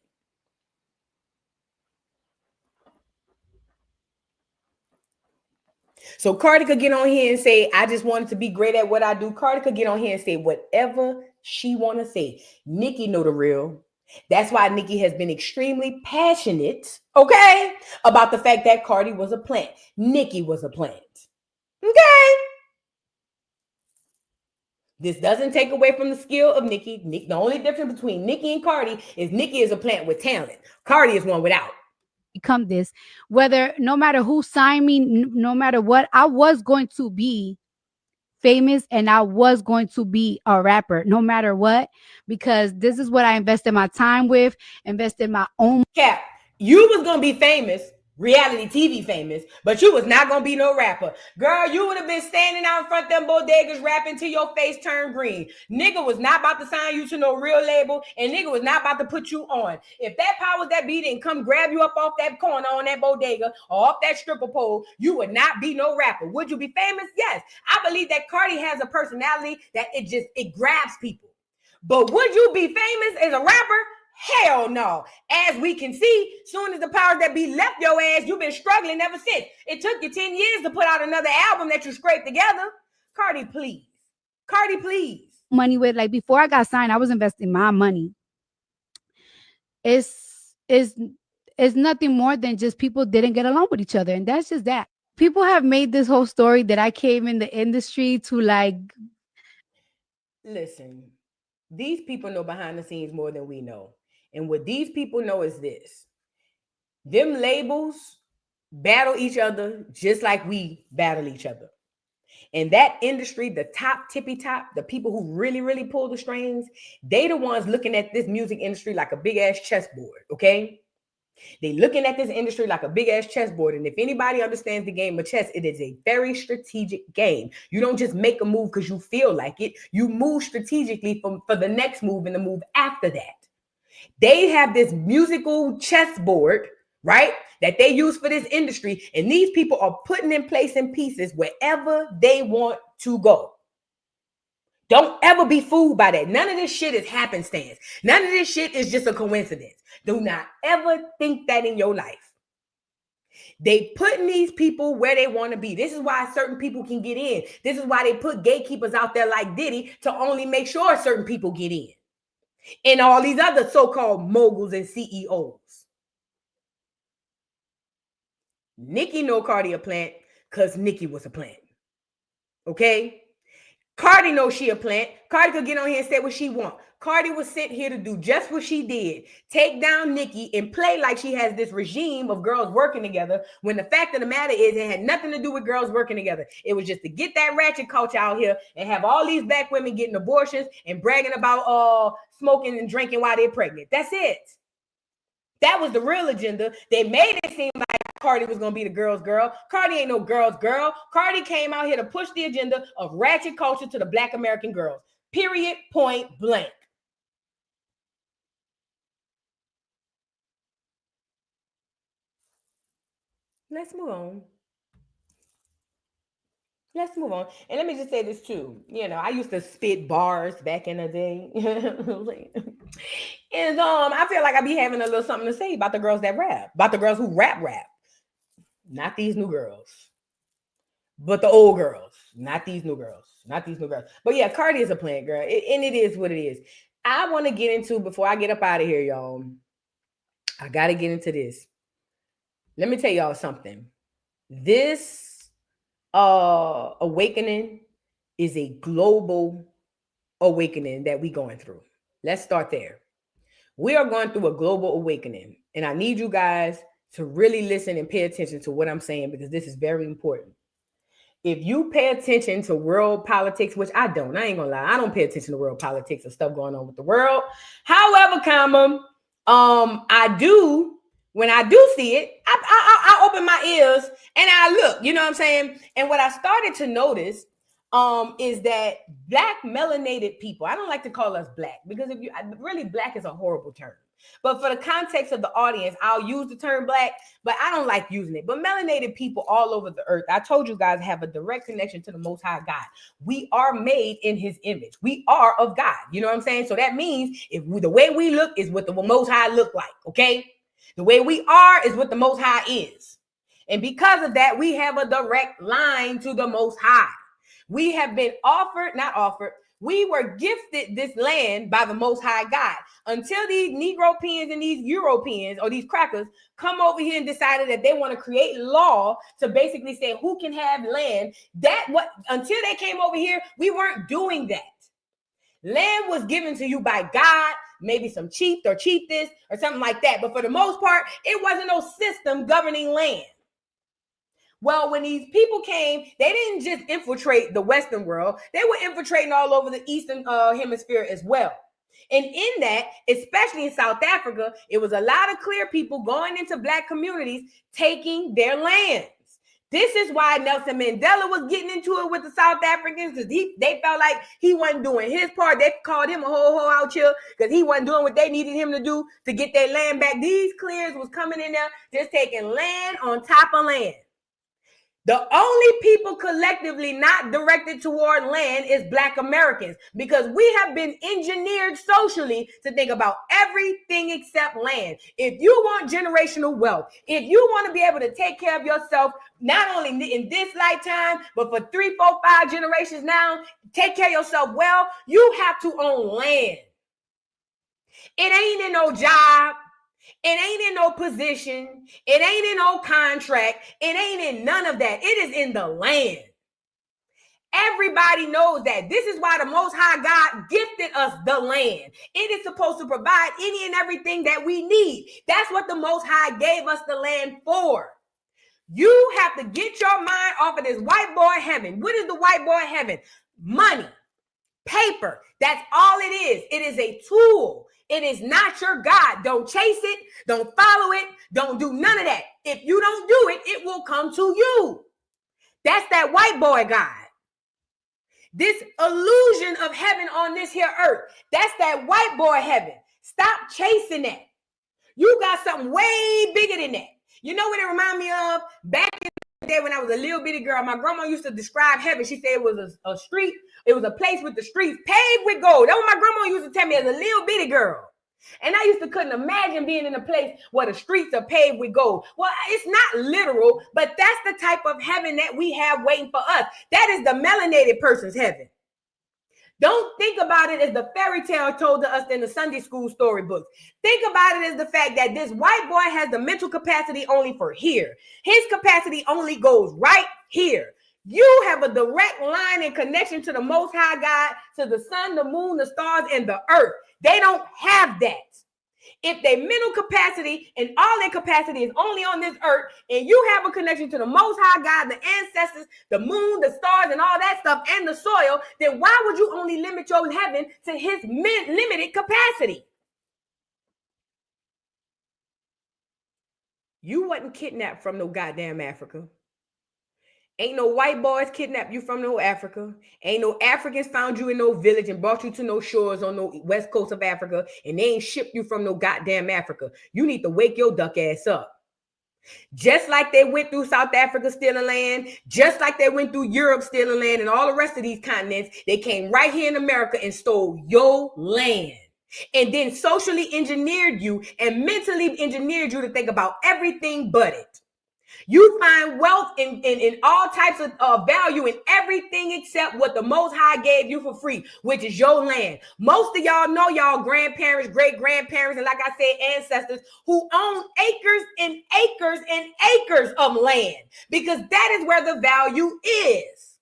So Cardi could get on here and say, I just wanted to be great at what I do. Cardi could get on here and say whatever she want to say. Nicki know the real. That's why Nicki has been extremely passionate, okay, about the fact that Cardi was a plant. Nicki was a plant. Okay? This doesn't take away from the skill of Nicki. The only difference between Nicki and Cardi is Nicki is a plant with talent. Cardi is one without. Become this, whether no matter who signed me, no matter what, I was going to be famous and I was going to be a rapper no matter what, because this is what I invested my time with, invested my own. Cap, you was gonna be famous, reality TV famous, but you was not gonna be no rapper. Girl, you would have been standing out in front of them bodegas rapping till your face turned green. Nigga was not about to sign you to no real label, and nigga was not about to put you on. If that powers that be didn't come grab you up off that corner on that bodega or off that stripper pole, you would not be no rapper. Would you be famous? Yes. I believe that Cardi has a personality that it grabs people. But would you be famous as a rapper? Hell no. As we can see, soon as the powers that be left your ass, you've been struggling ever since. It took you 10 years to put out another album that you scraped together. Cardi, please. Cardi, please. Money with, like, before I got signed, I was investing my money. It's nothing more than just people didn't get along with each other. And that's just that. People have made this whole story that I came in the industry to, like. Listen, these people know behind the scenes more than we know. And what these people know is this. Them labels battle each other just like we battle each other. And that industry, the top tippy top, the people who really, really pull the strings, they the ones looking at this music industry like a big ass chessboard, okay? They looking at this industry like a big ass chessboard. And if anybody understands the game of chess, it is a very strategic game. You don't just make a move because you feel like it. You move strategically for the next move and the move after that. They have this musical chessboard, right, that they use for this industry. And these people are putting in place in pieces wherever they want to go. Don't ever be fooled by that. None of this shit is happenstance. None of this shit is just a coincidence. Do not ever think that in your life. They putting these people where they want to be. This is why certain people can get in. This is why they put gatekeepers out there like Diddy to only make sure certain people get in. And all these other so-called moguls and CEOs. Nicki know Cardi a plant because Nicki was a plant. Okay? Cardi knows she a plant. Cardi could get on here and say what she want. Cardi was sent here to do just what she did. Take down Nicki and play like she has this regime of girls working together, when the fact of the matter is it had nothing to do with girls working together. It was just to get that ratchet culture out here and have all these black women getting abortions and bragging about smoking and drinking while they're pregnant. That's it. That was the real agenda. They made it seem like Cardi was going to be the girl's girl. Cardi ain't no girl's girl. Cardi came out here to push the agenda of ratchet culture to the black American girls. Period, point blank. Let's move on. Let's move on. And let me just say this too. You know, I used to spit bars back in the day. And I feel like I be having a little something to say about the girls that rap, about the girls who rap. Not these new girls, but the old girls. Not these new girls. But yeah, Cardi is a plant, girl. And it is what it is. I want to get into, before I get up out of here, y'all, I got to get into this. Let me tell y'all something. This awakening is a global awakening that we going through. Let's start there. We are going through a global awakening, and I need you guys to really listen and pay attention to what I'm saying, because this is very important. If you pay attention to world politics, which I ain't gonna lie, I don't pay attention to world politics or stuff going on with the world. However, I do. When I do see it, I open my ears and I look, you know what I'm saying? And what I started to notice is that black melanated people, I don't like to call us black, because really black is a horrible term. But for the context of the audience, I'll use the term black, but I don't like using it. But melanated people all over the earth, I told you guys, have a direct connection to the Most High God. We are made in his image. We are of God. You know what I'm saying? So that means the way we look is what the Most High look like, okay? The way we are is what the Most High is. And because of that, we have a direct line to the Most High. We have been we were gifted this land by the Most High God. Until these Negropeans and these Europeans or these crackers come over here and decided that they want to create law to basically say who can have land. Until they came over here, we weren't doing that. Land was given to you by God, maybe some chief or chiefess or something like that. But for the most part, it wasn't no system governing land. Well, when these people came, they didn't just infiltrate the Western world. They were infiltrating all over the Eastern hemisphere as well. And in that, especially in South Africa, it was a lot of clear people going into Black communities, taking their lands. This is why Nelson Mandela was getting into it with the South Africans, because they felt like he wasn't doing his part. They called him a ho-ho out here because he wasn't doing what they needed him to do to get their land back. These clears was coming in there, just taking land on top of land. The only people collectively not directed toward land is Black Americans, because we have been engineered socially to think about everything except land. If you want generational wealth, if you want to be able to take care of yourself, not only in this lifetime, but for 3, 4, 5 generations now, take care of yourself well, you have to own land. It ain't in no job. It ain't in no position. It ain't in no contract. It ain't in none of that. It is in the land. Everybody knows that. This is why the Most High God gifted us the land. It is supposed to provide any and everything that we need. That's what the Most High gave us the land for. You have to get your mind off of this white boy heaven. What is the white boy heaven? Money, paper. That's all it is. It is a tool. It is not your God. Don't chase it. Don't follow it. Don't do none of that. If you don't do it, it will come to you. That's that white boy God. This illusion of heaven on this here earth. That's that white boy heaven. Stop chasing that. You got something way bigger than that. You know what it reminds me of? Back in the day when I was a little bitty girl, my grandma used to describe heaven. She said it was a street. It was a place with the streets paved with gold. That's what my grandma used to tell me as a little bitty girl. And I couldn't imagine being in a place where the streets are paved with gold. Well, it's not literal, but that's the type of heaven that we have waiting for us. That is the melanated person's heaven. Don't think about it as the fairy tale told to us in the Sunday school storybooks. Think about it as the fact that this white boy has the mental capacity only for here. His capacity only goes right here. You have a direct line and connection to the Most High God, to the sun, the moon, the stars, and the earth. They don't have that. If their mental capacity and all their capacity is only on this earth, and you have a connection to the Most High God, the ancestors, the moon, the stars, and all that stuff, and the soil, then why would you only limit your heaven to his limited capacity? You wasn't kidnapped from no goddamn Africa. Ain't no white boys kidnapped you from no Africa. Ain't no Africans found you in no village and brought you to no shores on no west coast of Africa, and they ain't shipped you from no goddamn Africa. You need to wake your duck ass up. Just like they went through South Africa stealing land, just like they went through Europe stealing land and all the rest of these continents, they came right here in America and stole your land. And then socially engineered you and mentally engineered you to think about everything but it. You find wealth in all types of value in everything except what the Most High gave you for free, which is your land. Most of y'all know y'all grandparents, great-grandparents, and like I said, ancestors who own acres and acres and acres of land, because that is where the value is.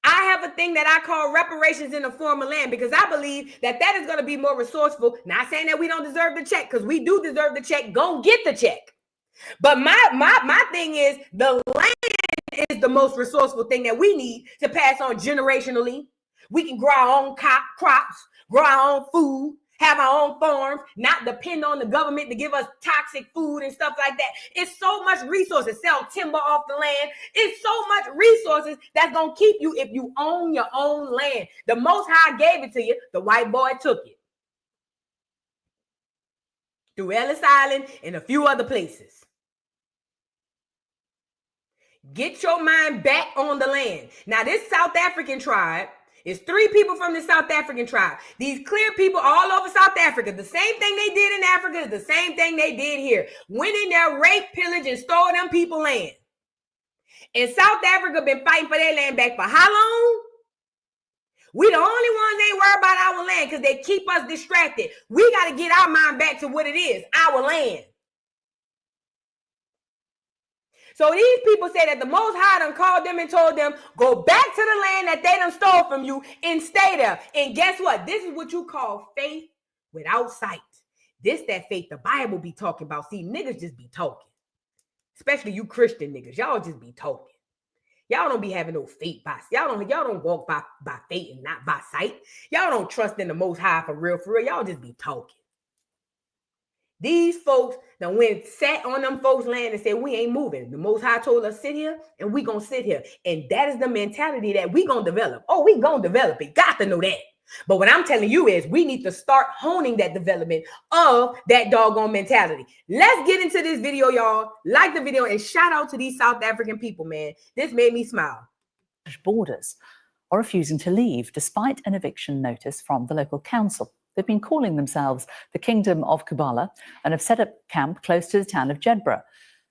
I have a thing that I call reparations in the form of land, because I believe that is going to be more resourceful. Not saying that we don't deserve the check, because we do deserve the check. Go get the check. But my thing is, the land is the most resourceful thing that we need to pass on generationally. We can grow our own crops, grow our own food, have our own farms, not depend on the government to give us toxic food and stuff like that. It's so much resources. Sell timber off the land. It's so much resources that's going to keep you if you own your own land. The Most High gave it to you. The white boy took it. Through Ellis Island and a few other places. Get your mind back on the land. Now, this South African tribe, It's 3 people from the South African tribe. These clear people all over South Africa. The same thing they did in Africa is the same thing they did here. Went in there, raped, pillaged, and stole them people land. And South Africa been fighting for their land back for how long? We the only ones ain't worried about our land because they keep us distracted. We got to get our mind back to what it is, our land. So these people say that the Most High done called them and told them, go back to the land that they done stole from you and stay there. And guess what? This is what you call faith without sight. This that faith the Bible be talking about. See, niggas just be talking. Especially you Christian niggas. Y'all just be talking. Y'all don't be having no faith by. Y'all don't walk by faith and not by sight. Y'all don't trust in the Most High for real, for real. Y'all just be talking. These folks that went sat on them folks' land and said, we ain't moving. The Most High told us sit here and we gonna sit here. And that is the mentality that we gonna develop. Oh, we gonna develop it. Got to know that. But what I'm telling you is we need to start honing that development of that doggone mentality. Let's get into this video, y'all. Like the video and shout out to these South African people, man. This made me smile. Borders are refusing to leave despite an eviction notice from the local council. They've been calling themselves the Kingdom of Kubala and have set up camp close to the town of Jedburgh.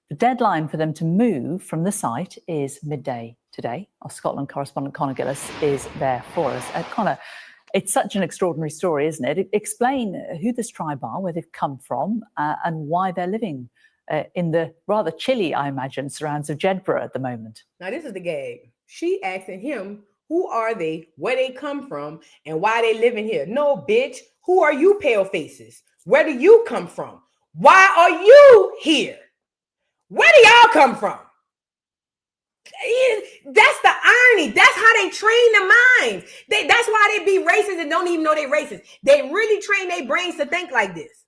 The deadline for them to move from the site is midday today. Our Scotland correspondent Conor Gillis is there for us. Conor, it's such an extraordinary story, isn't it? Explain who this tribe are, where they've come from, and why they're living in the rather chilly, I imagine, surrounds of Jedburgh at the moment. Now, this is the gag. She asking him, who are they, where they come from, and why they living here? No, bitch. Who are you, pale faces? Where do you come from? Why are you here? Where do y'all come from? That's the irony. That's how they train the minds. That's why they be racist and don't even know they racist. They really train their brains to think like this.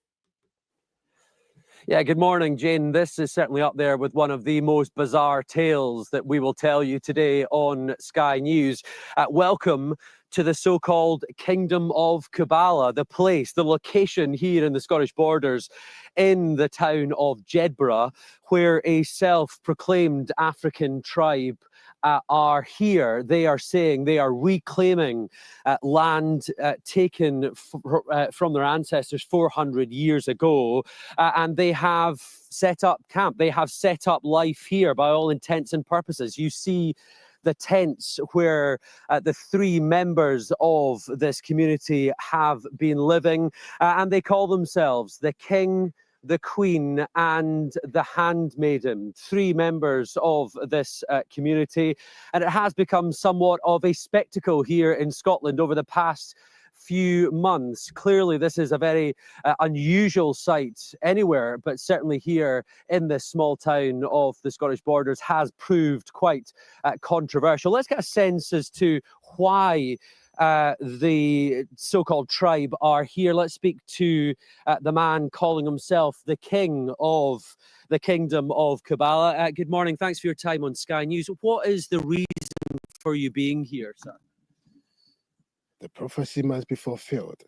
Yeah, good morning, Jane. This is certainly up there with one of the most bizarre tales that we will tell you today on Sky News. Welcome to the so-called Kingdom of Kubala, the place, the location here in the Scottish borders in the town of Jedburgh, where a self-proclaimed African tribe are here. They are saying they are reclaiming land taken from their ancestors 400 years ago, and they have set up camp. They have set up life here by all intents and purposes. You see the tents where the 3 members of this community have been living, and they call themselves the King, the Queen and the Handmaiden, 3 members of this community. And it has become somewhat of a spectacle here in Scotland over the past few months. Clearly, this is a very unusual sight anywhere, but certainly here in this small town of the Scottish borders has proved quite controversial. Let's get a sense as to why the so-called tribe are here. Let's speak to the man calling himself the King of the Kingdom of Kubala. Good morning. Thanks for your time on Sky News. What is the reason for you being here, sir? The prophecy must be fulfilled.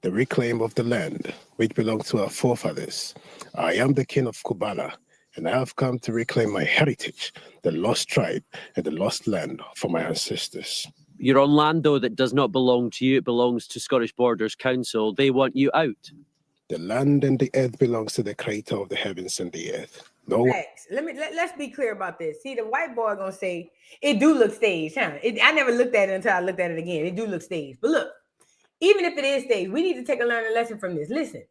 The reclaim of the land, which belongs to our forefathers. I am the King of Kubala, and I have come to reclaim my heritage, the lost tribe and the lost land for my ancestors. You're on land, though, that does not belong to you. It belongs to Scottish Borders Council. They want you out. The land and the earth belongs to the creator of the heavens and the earth. No. Let's be clear about this. See, the white boy gonna say it do look staged, huh? I never looked at it until I looked at it again. It do look staged. But look, even if it is staged, we need to take a learning lesson from this. Listen,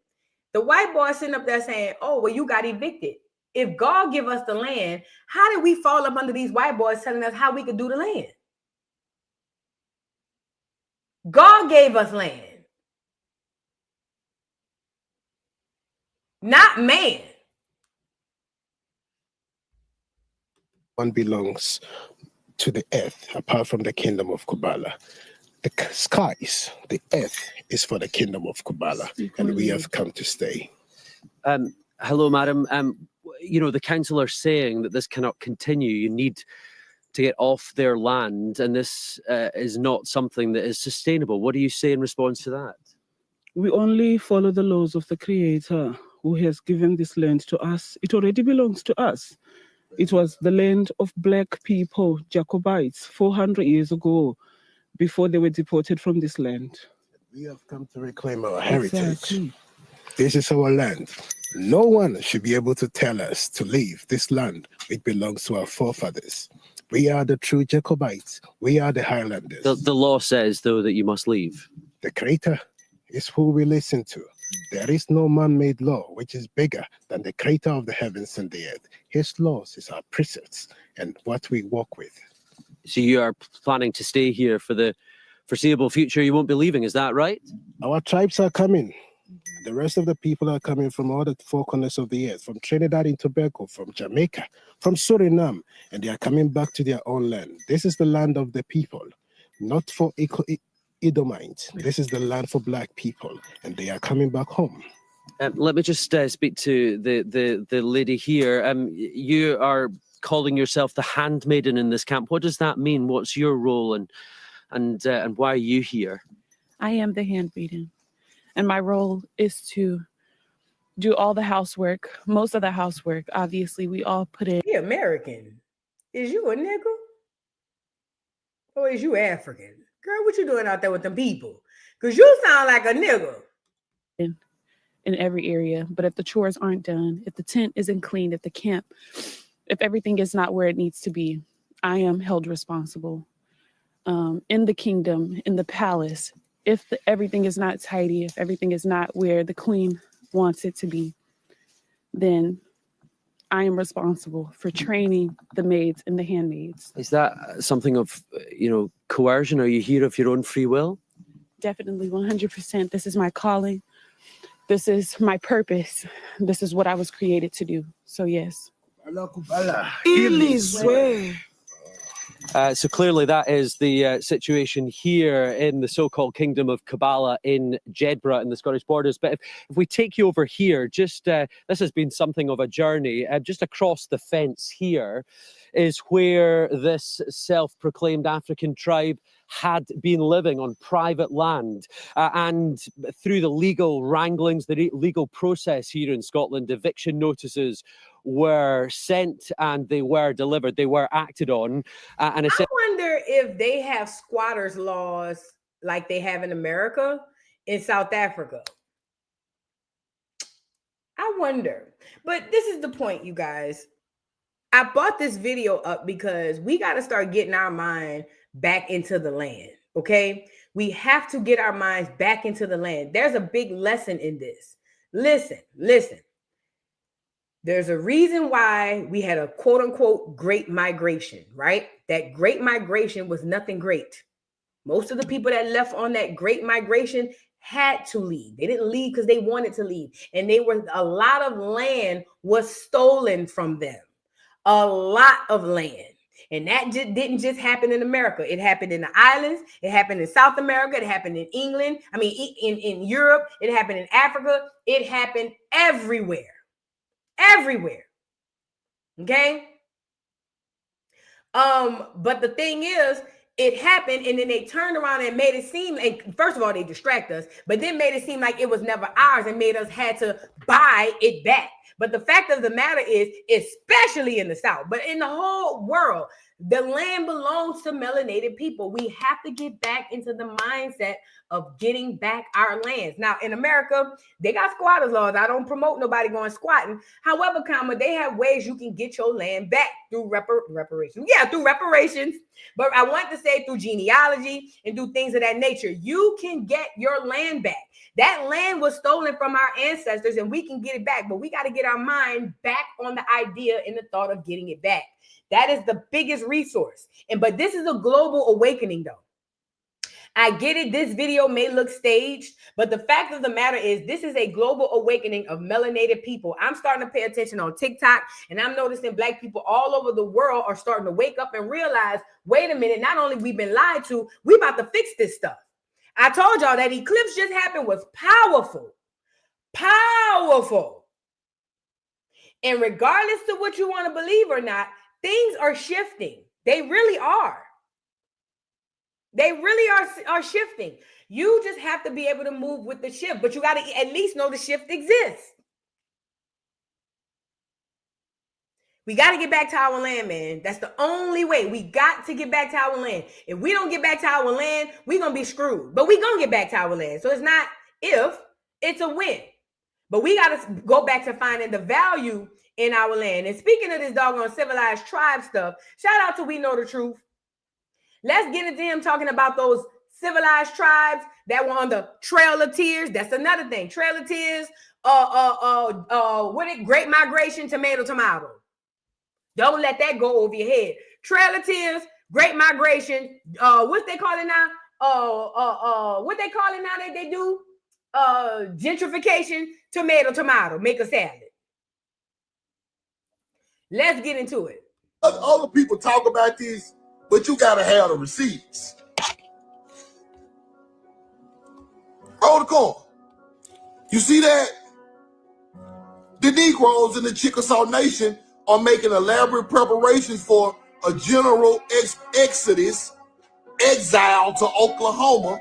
the white boy sitting up there saying, oh, well, you got evicted. If God give us the land, how did we fall up under these white boys telling us how we could do the land? God gave us land, not man. One belongs to the earth, apart from the Kingdom of Kubala. The skies, the earth is for the Kingdom of Kubala, and we have come to stay. Hello, madam. You know, the council are saying that this cannot continue. You need to get off their land, and this is not something that is sustainable. What do you say in response to that? We only follow the laws of the Creator who has given this land to us. It already belongs to us. It was the land of black people, Jacobites, 400 years ago. before they were deported from this land. We have come to reclaim our heritage. Exactly. This is our land. No one should be able to tell us to leave this land. It belongs to our forefathers. We are the true Jacobites. We are the Highlanders. The law says, though, that you must leave. The Creator is who we listen to. There is no man-made law which is bigger than the Creator of the heavens and the earth. His laws is our precepts and what we walk with. So you are planning to stay here for the foreseeable future. You won't be leaving, is that right? Our tribes are coming. The rest of the people are coming from all the four corners of the earth, from Trinidad and Tobago, from Jamaica, from Suriname, and they are coming back to their own land. This is the land of the people, not for Edomites. This is the land for Black people, and they are coming back home. Let me just speak to the lady here. You are calling yourself the handmaiden in this camp. What does that mean? What's your role, and why are you here? I am the handmaiden, and my role is to do all the housework, most of the housework. Obviously, we all put in. He American. Is you a nigga? Or is you African? Girl, what you doing out there with them people? Because you sound like a nigga. In every area. But if the chores aren't done, if the tent isn't clean, if the camp, if everything is not where it needs to be, I am held responsible. In the kingdom, in the palace, if everything is not tidy, if everything is not where the queen wants it to be, then I am responsible for training the maids and the handmaids. Is that something of, coercion? Are you here of your own free will? Definitely 100%. This is my calling. This is my purpose. This is what I was created to do. So yes. So clearly that is the situation here in the so-called Kingdom of Kabbalah in Jedburgh in the Scottish borders. But if we take you over here, just this has been something of a journey. Just across the fence here is where this self-proclaimed African tribe had been living on private land. And through the legal wranglings, the legal process here in Scotland, eviction notices were sent and they were delivered, they were acted on. And I wonder if they have squatters laws like they have in America in South Africa. I wonder. But this is the point, you guys. I brought this video up because we got to start getting our mind back into the land, okay? We have to get our minds back into the land. There's a big lesson in this. Listen. There's a reason why we had a quote unquote great migration, right? That great migration was nothing great. Most of the people that left on that great migration had to leave. They didn't leave because they wanted to leave. And a lot of land was stolen from them. A lot of land. And that didn't just happen in America. It happened in the islands. It happened in South America. It happened in England. In Europe. It happened in Africa. It happened everywhere. Everywhere. Okay? But the thing is, it happened and then they turned around and made it seem, and first of all, they distract us, but then made it seem like it was never ours and made us had to buy it back. But the fact of the matter is, especially in the South, but in the whole world, the land belongs to melanated people. We have to get back into the mindset of getting back our lands. Now, in America, they got squatters laws. I don't promote nobody going squatting. However, they have ways you can get your land back through reparations. Yeah, through reparations. But I want to say through genealogy and do things of that nature. You can get your land back. That land was stolen from our ancestors and we can get it back. But we got to get our mind back on the idea and the thought of getting it back. That is the biggest resource. But this is a global awakening, though. I get it. This video may look staged, but the fact of the matter is this is a global awakening of melanated people. I'm starting to pay attention on TikTok, and I'm noticing Black people all over the world are starting to wake up and realize, wait a minute, not only we've been lied to, we about to fix this stuff. I told y'all that eclipse just happened was powerful. Powerful. And regardless of what you want to believe or not, things are shifting. They really are. They really are shifting. You just have to be able to move with the shift, but you got to at least know the shift exists. We got to get back to our land, man. That's the only way. We got to get back to our land. If we don't get back to our land, we're going to be screwed. But we're going to get back to our land. So it's not if, it's a when. But we got to go back to finding the value in our land. And speaking of this doggone civilized tribe stuff, shout out to We Know the Truth. Let's get into him talking about those civilized tribes that were on the Trail of Tears. That's another thing. Trail of Tears, Great Migration, tomato. Don't let that go over your head. Trail of Tears, Great Migration. What they call it now? What they call it now that they do? Gentrification, tomato. Make a salad. Let's get into it. Other people talk about this, but you gotta have the receipts. Roll the corn. You see that? The Negroes in the Chickasaw Nation are making elaborate preparations for a general exodus, exile to Oklahoma,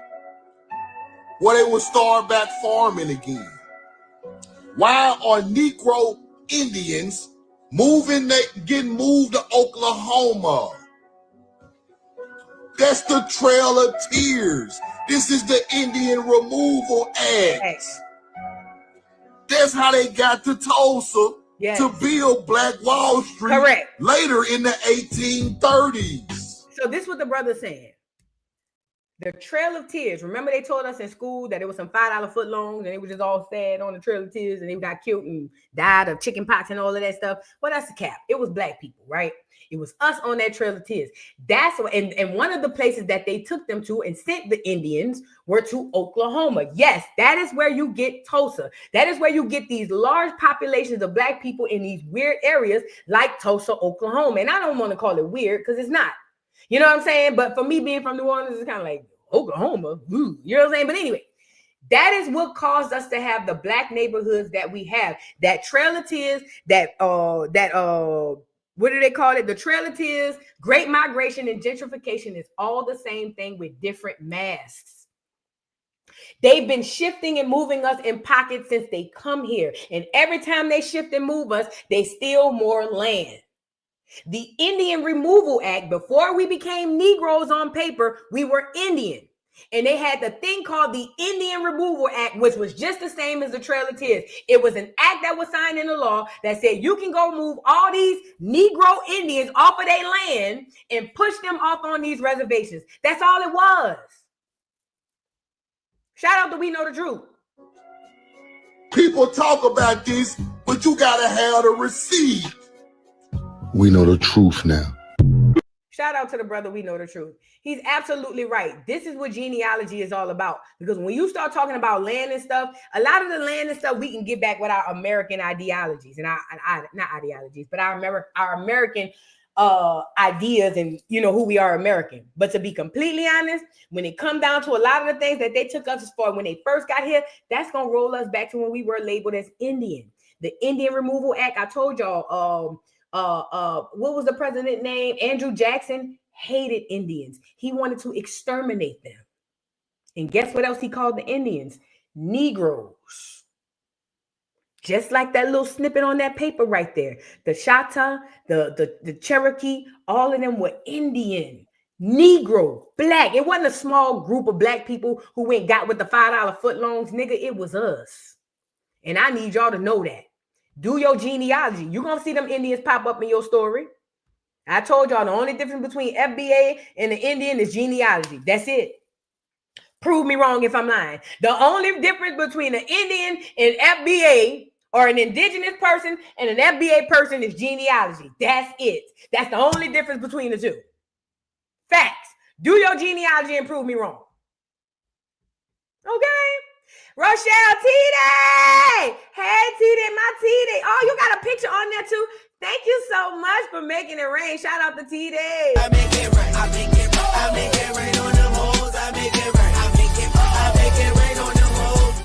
where they will start back farming again. Why are Negro Indians getting moved to Oklahoma? That's the Trail of Tears. This is the Indian Removal Act. That's how they got to Tulsa to build Black Wall Street. Correct. Later in the 1830s. So this is what the brother's saying. The Trail of Tears. Remember they told us in school that it was some $5 footlongs and they were just all sad on the Trail of Tears and they got killed and died of chicken pox and all of that stuff. Well, that's a cap. It was Black people, right? It was us on that Trail of Tears. That's what, and one of the places that they took them to and sent the Indians were to Oklahoma. Yes, that is where you get Tulsa. That is where you get these large populations of Black people in these weird areas like Tulsa, Oklahoma. And I don't want to call it weird because it's not. You know what I'm saying? But for me being from New Orleans, it's kind of like Oklahoma. You know what I'm saying? But anyway, that is what caused us to have the Black neighborhoods that we have. That Trail of Tears, what do they call it? The Trail of Tears, Great Migration, and gentrification is all the same thing with different masks. They've been shifting and moving us in pockets since they come here. And every time they shift and move us, they steal more land. The Indian Removal Act, before we became Negroes on paper, we were Indian. And they had the thing called the Indian Removal Act, which was just the same as the Trail of Tears. It was an act that was signed into law that said you can go move all these Negro Indians off of their land and push them off on these reservations. That's all it was. Shout out to We Know the Truth. People talk about this, but you gotta have the receipt. We know the truth now. Shout out to the brother, We Know the Truth. He's absolutely right. This is what genealogy is all about. Because when you start talking about land and stuff, a lot of the land and stuff we can get back with our American ideologies and not ideologies, but our American ideas and who we are American. But to be completely honest, when it comes down to a lot of the things that they took us for when they first got here, that's gonna roll us back to when we were labeled as Indian. The Indian Removal Act, I told y'all, what was the president name? Andrew Jackson hated Indians. He wanted to exterminate them. And guess what else he called the Indians? Negroes. Just like that little snippet on that paper right there. The Chata, the Cherokee, all of them were Indian, Negro, Black. It wasn't a small group of Black people who went got with the $5 footlongs, nigga. It was us. And I need y'all to know that. Do your genealogy. You're going to see them Indians pop up in your story. I told y'all the only difference between FBA and the Indian is genealogy. That's it. Prove me wrong if I'm lying. The only difference between an Indian and FBA or an indigenous person and an FBA person is genealogy. That's it. That's the only difference between the two. Facts. Do your genealogy and prove me wrong. Okay? Rochelle T-Day. Hey, T-Day, my T-Day. Oh, you got a picture on there too. Thank you so much for making it rain. Shout out to T-Day. I make it rain. I make it rain. I make it rain on them hoes. I make it rain. I make it rain on them hoes.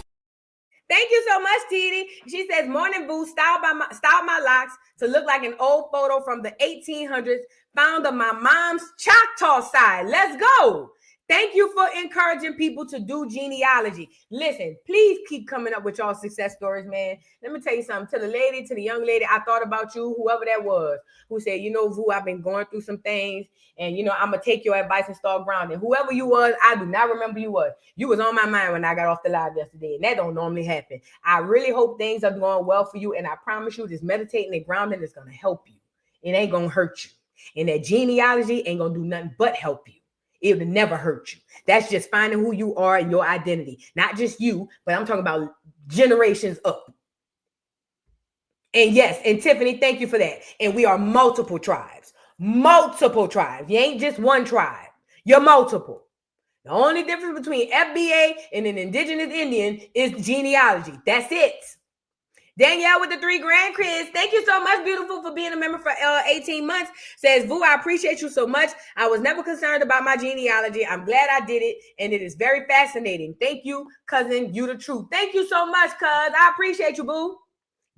Thank you so much, T-Day. She says, morning boo, styled my locks to look like an old photo from the 1800s found on my mom's Choctaw side. Let's go. Thank you for encouraging people to do genealogy. Listen, please keep coming up with y'all success stories, man. Let me tell you something. To the young lady, I thought about you, whoever that was, who said, you know, Vu, I've been going through some things, and, you know, I'm going to take your advice and start grounding. Whoever you was, I do not remember you was. You was on my mind when I got off the live yesterday, and that don't normally happen. I really hope things are going well for you, and I promise you this meditating and grounding is going to help you. It ain't going to hurt you. And that genealogy ain't going to do nothing but help you. It will never hurt you. That's just finding who you are and your identity. Not just you, but I'm talking about generations up. And yes, and Tiffany, thank you for that. And we are multiple tribes. Multiple tribes. You ain't just one tribe. You're multiple. The only difference between FBA and an indigenous Indian is genealogy. That's it. Danielle with the 3 grand, Chris. Thank you so much, beautiful, for being a member for 18 months. Says, Vu, I appreciate you so much. I was never concerned about my genealogy. I'm glad I did it, and it is very fascinating. Thank you, cousin. You the truth. Thank you so much, cuz. I appreciate you, boo.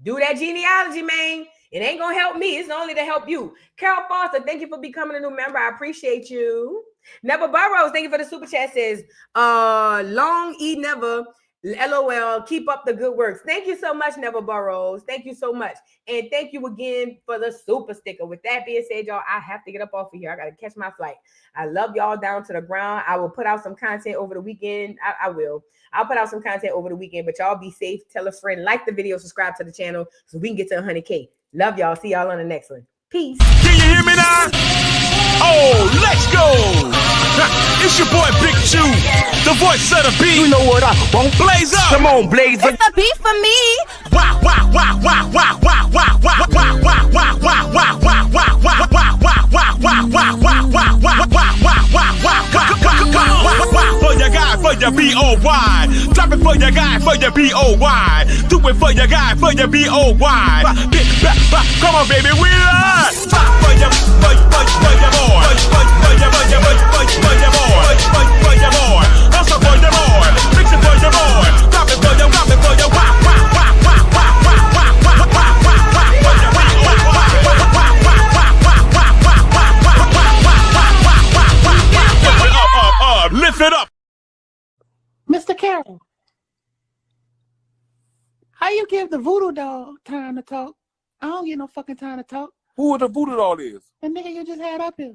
Do that genealogy, man. It ain't going to help me. It's only to help you. Carol Foster, thank you for becoming a new member. I appreciate you. Never Burrows, thank you for the super chat. Says, long E never. LOL, keep up the good works. Thank you so much, Never Burrows. Thank you so much. And thank you again for the super sticker. With that being said, y'all, I have to get up off of here. I got to catch my flight. I love y'all down to the ground. I will put out some content over the weekend. I will. I'll put out some content over the weekend, but y'all be safe. Tell a friend, like the video, subscribe to the channel so we can get to 100K. Love y'all. See y'all on the next one. Peace. Can you hear me now? Oh, let's go. It's your boy Big Chew, the voice of the beat. You know what I want? Blaze up. Come on, blaze up. It's the beat for me. Wow, wow, wow, wow, wow, wow, wow, wow, wow, wow, wow, wow, wow, wow, wow, wow, for your guy, for your B-O-Y. Drop it for your guy, for your B-O-Y. Do it for your guy, for your B-O-Y. Come on, baby, we love. For your boy. For your boy. Also for your boy. Fix it for your boy. Drop it for your, lift it up. Mr. Carroll, how you give the voodoo doll time to talk? I don't get no fucking time to talk. Who the voodoo doll is? The nigga you just had up here.